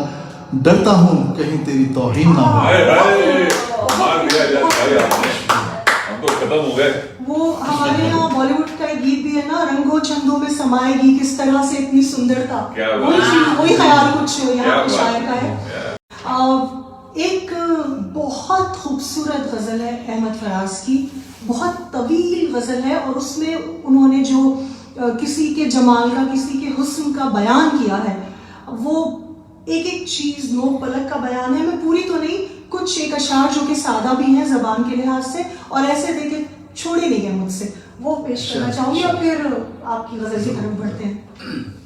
डरता हूँ कहीं तेरी तौहीन ना हो। हाय हाय, मार दिया यार भाई आपने, हम तो खत्म हो गए। वो हमारे यहाँ बॉलीवुड का एक गीत भी है ना, रंगों छंदों में समाएगी किस तरह से इतनी सुंदरता, क्या बात वही चीज, वही ख्याल कुछ यहाँ क्या के बात शायर का है। एक बहुत खूबसूरत गजल है अहमद फराज की, बहुत तवील गजल है, और उसमें उन्होंने जो किसी के जमाल का, किसी के हुस्न का बयान किया है, वो एक एक चीज नोक पलक का बयान है। मैं पूरी तो नहीं, कुछ एक अशार जो कि सादा भी हैं जबान के लिहाज से, और ऐसे देखे छोड़े नहीं गए मुझसे, वो पेश करना चाहूंगी, और फिर आपकी गजल की तरफ बढ़ते हैं।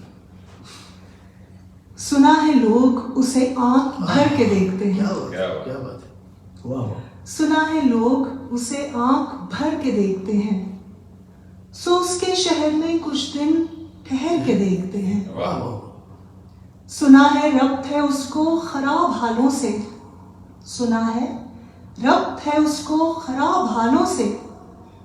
सुना है लोग उसे आंख भर के देखते हैं, क्या बात है, वाह वाह। सुना है लोग उसे आंख भर के देखते हैं, सो उसके शहर में कुछ दिन ठहर के देखते हैं। वाह सुना है रब्त है उसको खराब हालों से, सुना है रब्त है उसको खराब हालों से,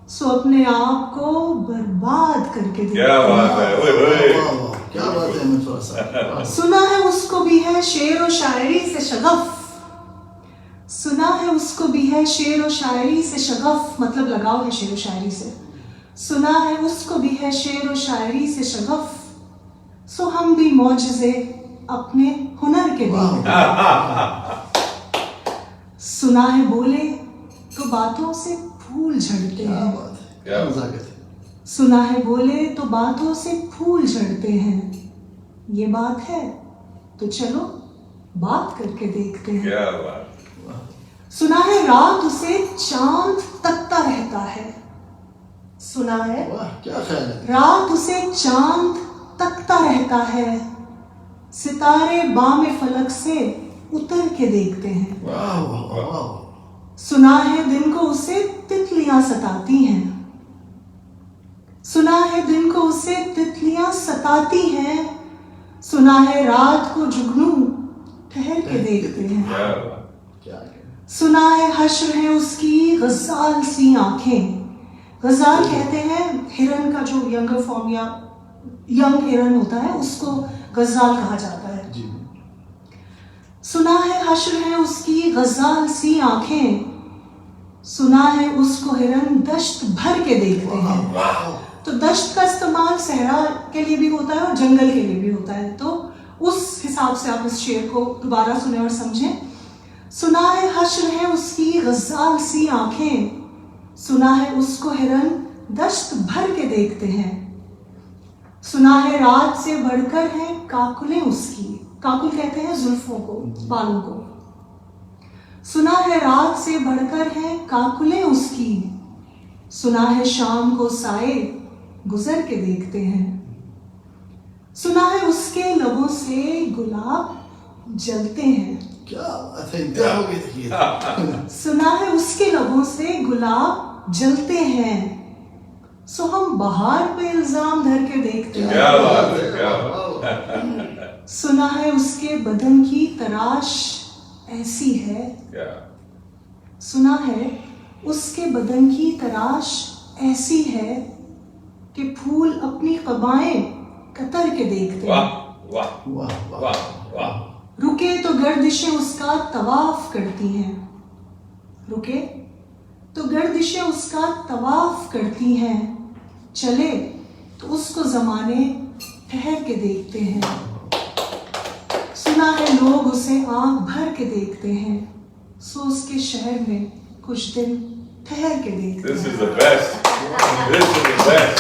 सो अपने आप को बर्बाद करके देखते क्या बात है, ओए ओए वाह वाह, क्या बात है अहमद फराज साहब। सुना है उसको भी है शेर और शायरी से शगफ, सुना है उसको भी है शेर और शायरी से शगफ, मतलब लगाव है शेर और शायरी से, सुना है उसको भी है शेर और शायरी से शगफ, सो हम भी मौजज़े अपने हुनर के देखते हैं। सुना है बोले तो बातों से फूल झड़ते क्या हैं, बात है, क्या क्या मजाक है। सुना है बोले तो बातों से फूल झड़ते हैं, ये बात है तो चलो बात करके देखते हैं। क्या बात, सुना है रात उसे चांद तकता रहता है, सुना है वाह क्या ख्याल है, रात उसे चांद तकता रहता है, सितारे बामे फलक से उतर के देखते हैं। वाह वाह वाह। सुना है दिन को उसे तितलियां सताती हैं, सुना है दिन को उसे तितलियां सताती हैं, सुना है रात को जुगनू ठहर के देखते हैं। क्या बात, क्या सुना है हश्र है उसकी गजाल सी आंखें, गजाल कहते हैं हिरन का जो यंगर फॉर्म या यंग हिरन होता है, उसको गजाल कहा जाता है। जी, सुना है हश्र है उसकी गजाल सी आंखें, सुना है उसको हिरन दश्त भर के देखते हैं। तो दश्त का इस्तेमाल सहरा के लिए भी होता है और जंगल के लिए भी होता है, तो उस हिसाब से आप इस शेर को दोबारा सुने और समझें। सुना है हश्र है उसकी गजाल सी आंखें, सुना है उसको हिरन दश्त भर के देखते हैं, सुना है रात से बढ़कर है काकुलें उसकी, काकुल कहते हैं जुल्फों को, बालों को, सुना है रात से बढ़कर है काकुलें उसकी, सुना है शाम को साए गुजर के देखते हैं, सुना है उसके लबों से गुलाब जलते हैं, क्या बात है, इंतहा हो गई देखिए। सुना है उसके लबों से गुलाब जलते हैं, सो हम बहार पे इल्जाम धर के देखते हैं। क्या बात है, क्या बात, सुना है उसके बदन की तराश ऐसी है, क्या, सुना है उसके बदन की तराश ऐसी है कि फूल अपनी कबाएं कतर के देखते वाह हैं। वाह वाह वाह वाह वाह, रुके तो गर्दिशें उसका तवाफ करती हैं, रुके तो गर्दिशें उसका तवाफ करती हैं, चले तो उसको जमाने ठहर के देखते हैं। सुना है लोग उसे आंख भर के देखते हैं, सो उसके शहर में कुछ दिन ठहर के देखते this हैं। is the best, this is the best,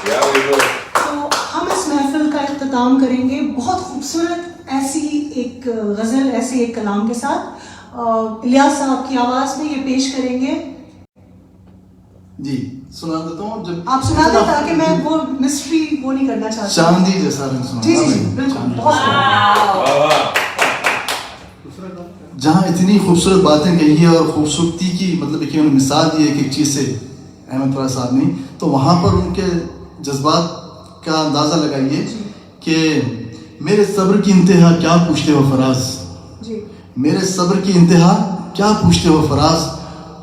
क्या वो तो हम इस महफिल का इख्तिताम करेंगे बहुत खूबसूरत ऐसी एक गज़ल, ऐसे एक कलाम के साथ। इलियास साहब की आवाज़ में ये पेश करेंगे। जी सुना देता हूँ, जब आप सुना दें ताकि मैं वो मिस्ट्री वो नहीं करना चाहती। चांदी जैसा रंग सुना। जी जी जी बिल्कुल, बहुत खूब। वाह वाह, जहाँ इतनी खूबसूरत बातें कही है और खूबसूरती की मतलब एक उन्होंने मिसाल दी है एक चीज़ से अहमद फराज साहब ने, तो वहाँ पर उनके जज्बात का अंदाज़ा लगाइए कि मेरे सब्र की इंतहा क्या पूछते हो फराज, जी मेरे सब्र की इंतहा क्या पूछते हो फराज,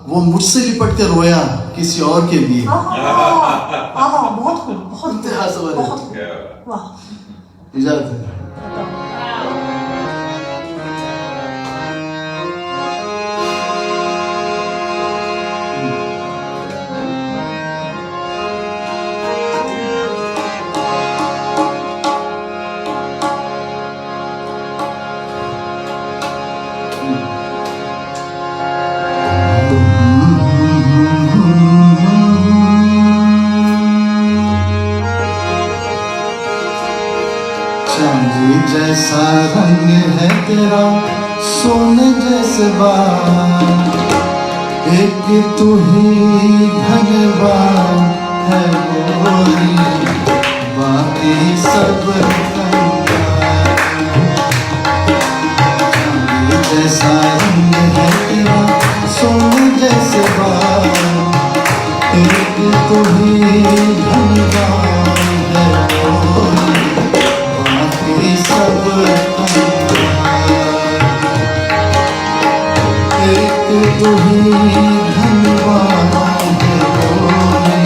वो मुझसे लिपट कर रोया किसी और के लिए। बहुत खूब, बहुत इंतहा सब्र है। बहुत खूब, वाह। इजाज़त है। चांदी जैसा रंग है तेरा, सोने जैसे बाल, एक तू ही धनवान है गोरी, बाकी सब कंगाल। चांदी जैसा रंग है तेरा, सोने जैसे बाल, एक तू ही धनवान है गोरी, बाकी सब कंगाल। एक तू ही धनवान है गोरी,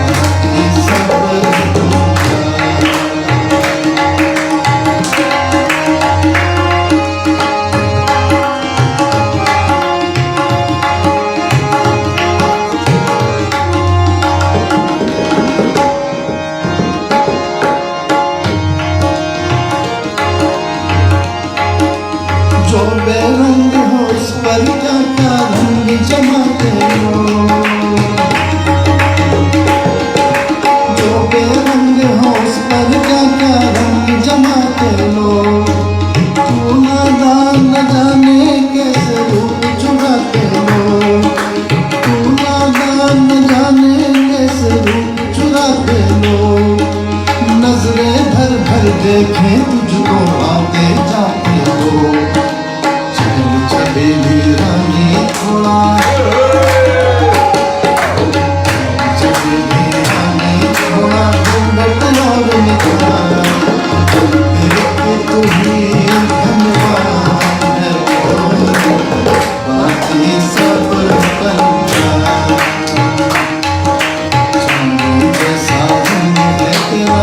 बाकी सब कंगाल। जो बेरंग हो उस पर क्या क्या रंग जमाते हो, जो बेरंग हो उस पर क्या क्या रंग जमाते हो। तू नादान न जाने कैसे रूप चुराते हो, तू नादान न जाने कैसे रूप चुराते हो। नजरें भर भर देखें तुझको आते जाते हो, चबेली रानी थोड़ा, चबेली रानी थोड़ा घूंघट और निकाला, एक तू ही धनवान है गोरी, बाकी सब कंगाल। चांदी जैसा रंग है तेरा,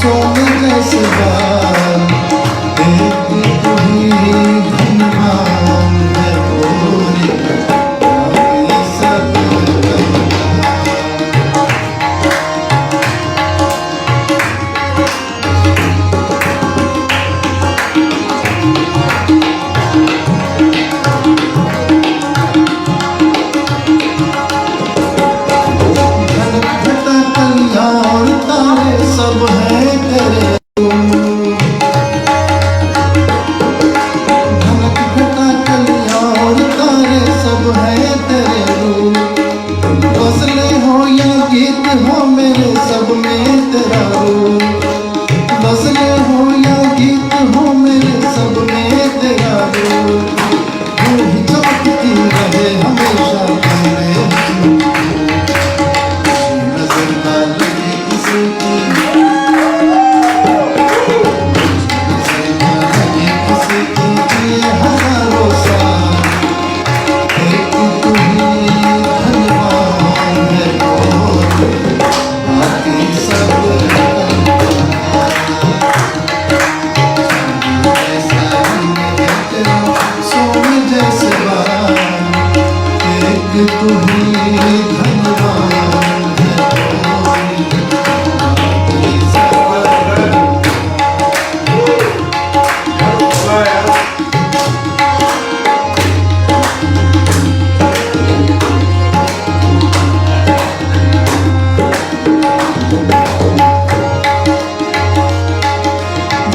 सोने जैसे बाल, एक तू ही धनवान है गोरी, बाकी सब कंगाल। धनक घटा कलियां और तारे सब हैं तेरे, धनक घटा कलियां और तारे सब हैं तेरे रूप। गज़लें हो या गीत हो मेरे सब में तेरा रूप, गज़लें हो या गीत हो मेरे सब में तेरा रूप। तू ही चमकती रहे हमेशा मेरे हुस्न की, नजर ना लगे किसी की, नजर ना लगे किसी की, ये हजारों साल। एक तू ही धनवान है गोरी, बाकी सब कंगाल। जैसा रंग है तेरा, सोने जैसे बाल, एक तू ही धनवान है गोरी, बाकी सब कंगाल।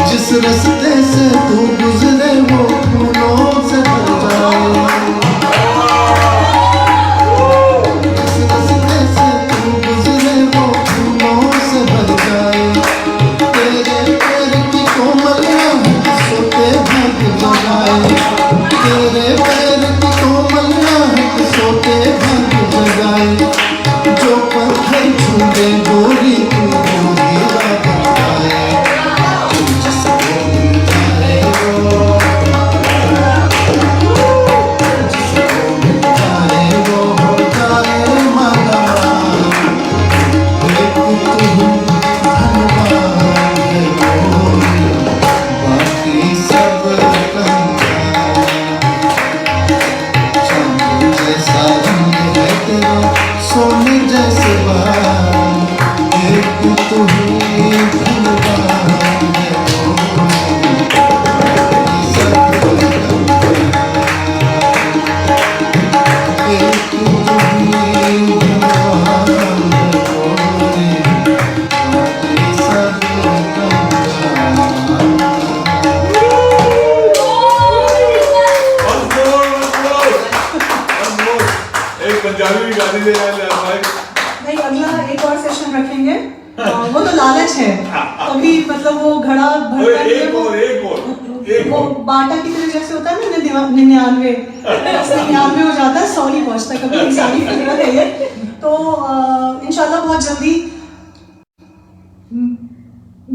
जिस रास्ते से तू गुजरे वो फूलों से भर जाए, जिस रास्ते से तू गुजरे वो फूलों से भर जाए। तेरे पैर की कोमलियां सोते भाग जगाए, तेरे एक पंजाबी भी गा दीजिए यार भाई। नहीं, अगला एक और सेशन रखेंगे। वो तो लालच है, अभी मतलब वो घड़ा भरता है, वो बाटा की तरह जैसे होता है ना 99 99 हो जाता है, 100 नहीं पहुंचता कभी, इंसानी फितरत है ये। तो इंशाल्लाह बहुत जल्दी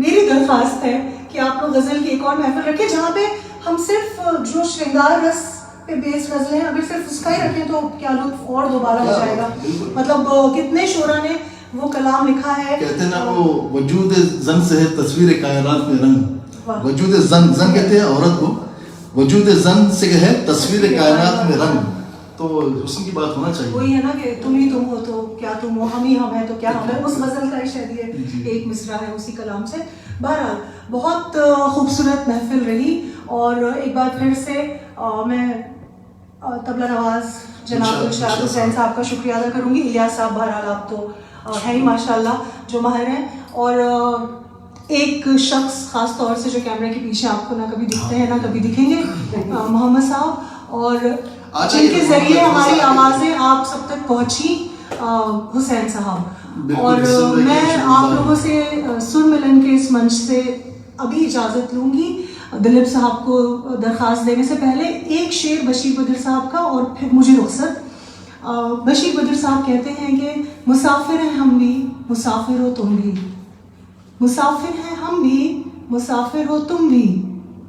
मेरी दरख्वास्त है कि आप लोग गजल की एक और महफिल रखें जहाँ पे हम सिर्फ जो श्रृंगार रस पे बेस्ड गजल हैं अगर सिर्फ उसका ही रखें तो क्या लुत्फ और दोबारा हो जाएगा। मतलब कितने शोरा ने वो कलाम लिखा है। कहते हैं ना वो वजूद जन से है तस्वीर कायनात में रंग। वजूद जन कहते हैं औरत को, वजूद जन से है तस्वीर कायनात में रंग। तो उसी की बात होना चाहिए। वही है ना कि तुम ही तुम हो तो क्या तुम हो, हम ही हम है तो क्या हम है। उस गजल का ही शायद ये एक मिसरा है उसी कलाम से। बहरहाल बहुत खूबसूरत महफिल रही और एक बार फिर से मैं तबला नवाज जनाब इरशाद हुसैन साहब का शुक्रिया अदा करूंगी। इलियास साहब बहरहाल आप तो है ही माशाल्लाह जो माहिर हैं, और एक शख्स खास तौर से जो कैमरे के पीछे आपको ना कभी दिखते हैं ना कभी दिखेंगे, मोहम्मद साहब, और जिनके जरिए हमारी आवाज़ें आप सब तक पहुंची, हुसैन साहब। और मैं आप लोगों से सुर मिलन के इस मंच से अभी इजाज़त लूँगी दिलीप साहब को दरख्वास्त देने से पहले। एक शेर बशीर बद्र साहब का और फिर मुझे रुखसत। बशीर बद्र साहब कहते हैं कि मुसाफिर हैं हम भी, मुसाफिर हो तुम भी, मुसाफिर हैं हम भी, मुसाफिर हो तुम भी,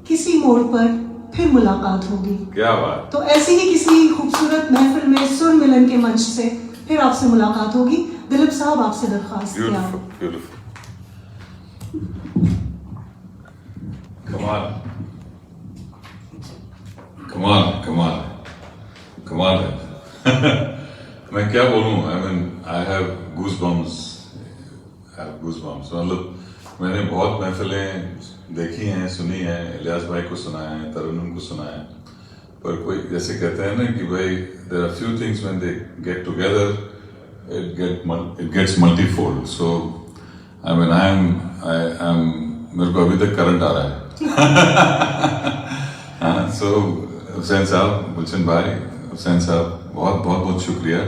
किसी मोड़ पर फिर मुलाकात होगी। क्या बात। तो ऐसी ही किसी खूबसूरत महफिल में सुर मिलन के मंच से फिर आपसे मुलाकात होगी। दिलीप साहब आपसे दरख्वास्त किया। Beautiful. कमाल कमाल कमाल कमाल है। मैं क्या बोलूं, आई हैव गूज़बम्प्स, मतलब मैंने बहुत महफिलें देखी हैं, सुनी हैं, इलियास भाई को सुना है, तरन्नुम को सुना है, पर कोई जैसे कहते हैं ना कि भाई there are few things when they get together it gets multifold. So I am मेरे को अभी तक करंट आ रहा है। So हुसैन साहब, गुलशन भाई, हुसैन साहब बहुत बहुत बहुत शुक्रिया।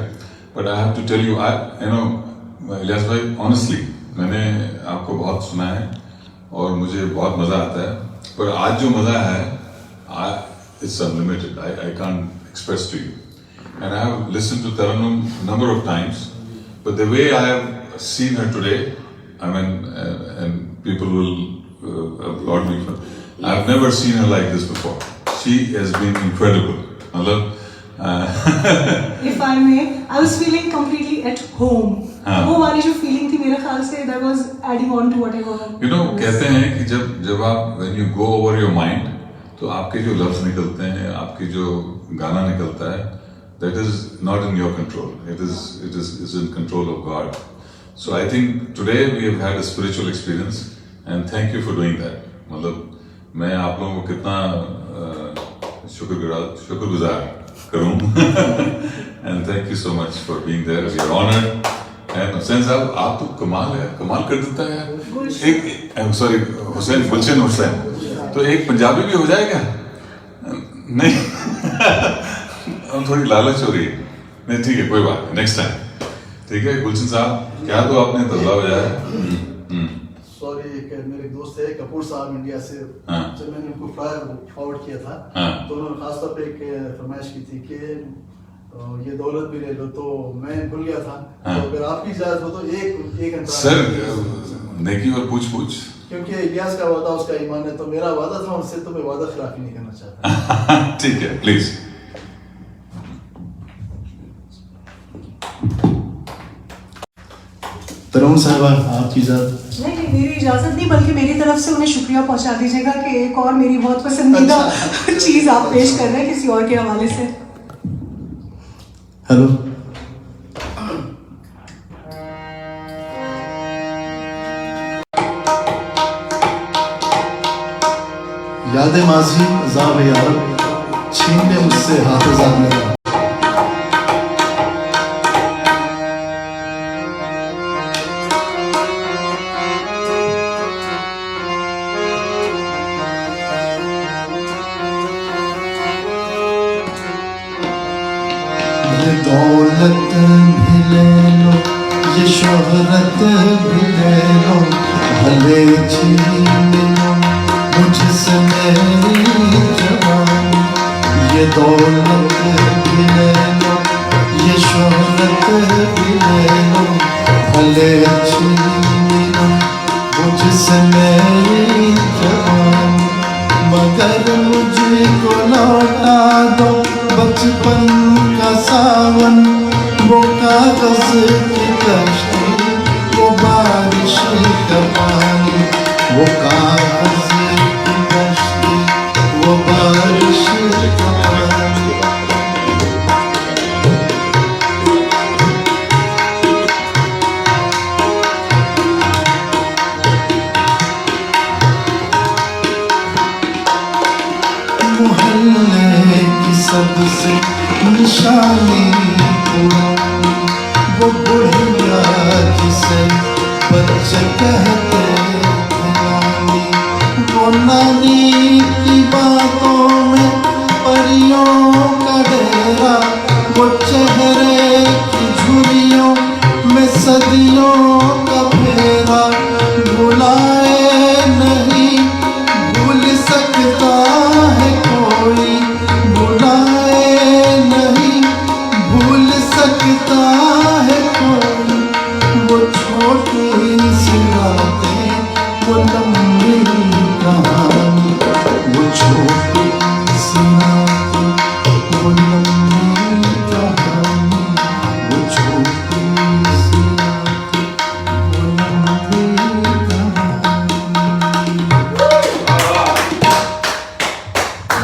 But I have to tell you, Ilyas भाई ऑनेस्टली मैंने आपको बहुत सुना है और मुझे बहुत मज़ा आता है, पर आज जो मज़ा है it's unlimited, I can't express to you. And I have listened to Tarannum a number of times, but the way I have seen her today, and people will applaud me for, I have never seen her like this before. She has been incredible. If I may, I was feeling completely at home. वो वाली जो feeling थी मेरे ख्याल से that was adding on to whatever. You know, कहते हैं कि जब आप when you go over your mind, तो आपके जो लफ्ज निकलते हैं, आपकी जो गाना निकलता है, that is not in your control. It is in control of God. So I think today we have had a spiritual experience, and thank you for doing that. मतलब मैं आप लोगों को कितना शुक्रगुजार करूं। And thank you so much for being there. We are honored. And Hussain साहब आप तो कमाल है, कमाल कर देता है यार। एक सॉरी हुसैन, गुलशन हुसैन, तो एक पंजाबी भी हो जाएगा? नहीं। थोड़ी लालच हो रही है। नहीं ठीक है, कोई बात, नेक्स्ट टाइम ठीक है। गुलशन साहब क्या तो आपने तबला बजाया। सॉरी, मेरे दोस्त है कपूर साहब इंडिया से, जब मैंने उनको फ्लायर फॉरवर्ड किया था तो उन्होंने खासतौर पे एक फरमाइश की थी कि ये दौलत भी ले लो, तो मैं भूल गया था। तो अगर आपकी इजाजत हो तो एक सर नेकी और पूछ क्योंकि इलियास का वादा उसका ईमान है, तो मेरा वादा था उनसे, तो मैं वादा खिलाफी नहीं करना चाहता। ठीक है, प्लीज। तरन्नुम साहिबा आपकी इजाजत? नहीं, मेरी इजाजत नहीं, बल्कि मेरी तरफ से उन्हें शुक्रिया पहुंचा दीजिएगा कि एक और मेरी बहुत पसंदीदा चीज आप पेश कर रहे हैं किसी और के हवाले से। हेलो। याद माजी अजाब यार छीन ले मुझसे हाफिज़ा मेरा। ये दौलत भी ले लो, ये शोहरत भी ले लो, भले छीन लो मुझसे मेरी जवानी। ये दौलत भी ले लो, ये शोहरत भी ले लो, भले छीन लो मुझसे मेरी जवानी। मगर मुझको लौटा दो बचपन का सावन, वो कागज की कश्ती, वो बारिश का पानी, वो कागज की कश्ती, वो बारिश का पानी। मोहल्ले की सबसे निशानी पुरानी, वो बुढ़िया जिसे बच्चे कहते थे नानी। वो नानी की बातों में परियों का डेरा, वो चेहरे की झुर्रियों में सदियों का फेरा। बुलाए नहीं भूल सकता है कोई, बुलाए नहीं भूल सकता है कोई। वो छोटी सी बातें, वो लंबी कहानी, वो छोटी सी बातें, वो लंबी कहानी, वो छोटी सी बातें, वो लंबी कहानी।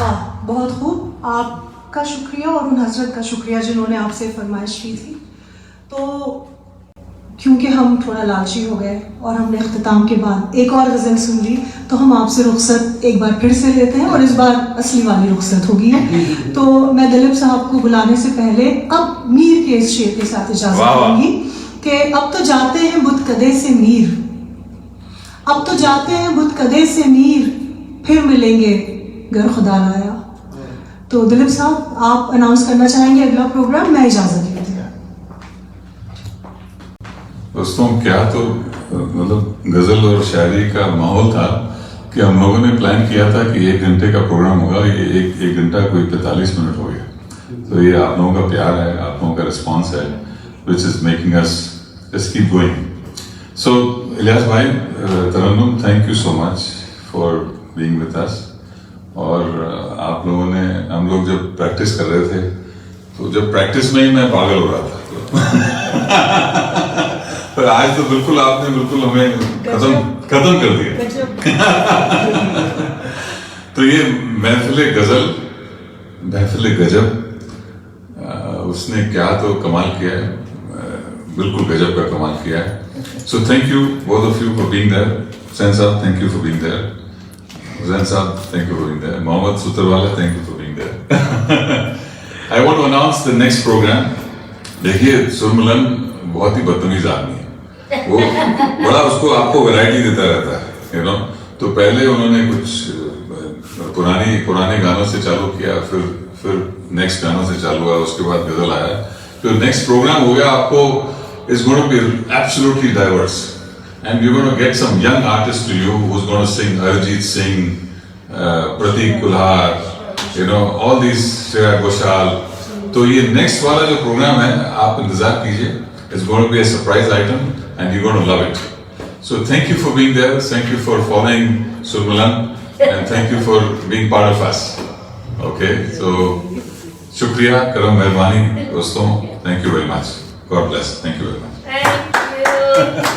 वाह, बहुत खूब। आपका शुक्रिया और उन हजरत का शुक्रिया जिन्होंने आपसे फरमाइश की थी। तो क्योंकि हम थोड़ा लालची हो गए और हमने अख्तिताम के बाद एक और गज़ल सुन ली, तो हम आपसे रुखसत एक बार फिर से लेते हैं और इस बार असली वाली रुखसत होगी। तो मैं दिलीप साहब को बुलाने से पहले अब मीर के इस शेर के साथ इजाज़त दूंगी कि अब तो जाते हैं बुतकदे से मीर, अब तो जाते हैं बुतकदे से मीर, फिर मिलेंगे घर खुदा लाया। तो दिलीप साहब, आप अनाउंस करना चाहेंगे अगला प्रोग्राम? मैं इजाज़त लेती हूँ। दोस्तों, क्या तो मतलब गजल और शायरी का माहौल था कि हम लोगों ने प्लान किया था कि 1 घंटे का प्रोग्राम होगा, ये एक घंटा कोई 45 मिनट हो गया। तो ये आप लोगों का प्यार है, आप लोगों का रिस्पॉन्स है, which is making us just keep going. So Ilyas भाई, Tarannum, thank you so much for being with us. और आप लोगों ने, हम लोग जब प्रैक्टिस कर रहे थे तो जब प्रैक्टिस में ही मैं पागल हो रहा था पर आज तो बिल्कुल आपने बिल्कुल हमें खत्म कर दिया। तो ये महफिल गजल, महफिल गजब, उसने क्या तो कमाल किया है, बिल्कुल गजब का कमाल किया है। So thank you both of you for being there. Hussain साहब, thank you for being there. Hussain साहब, thank you for being there. Mohammed Sutarwala, thank you for being there. I want to announce the next program. देखिए, सुरमलन बहुत ही बदतमीज आदमी है, वो बड़ा उसको आपको वैरायटी देता रहता है, यू नो। तो पहले उन्होंने कुछ पुराने गानों से चालू किया, फिर नेक्स्ट गानों से चालू हुआ, उसके बाद गजल आया। तो नेक्स्ट प्रोग्राम हो गया आपको, is going to be absolutely diverse and you going to get some young artist to you who is going to sing Arijit Singh, Prateek Kuhad, you know, all these, Shreya Ghoshal. तो ये नेक्स्ट वाला जो प्रोग्राम है, आप इंतजार कीजिए। It's going to be a surprise item and you're going to love it. So thank you for being there, thank you for following Surmalan, and thank you for being part of us. Okay, so shukriya, karam mehrbani doston, thank you very much. God bless, thank you very much. Thank you.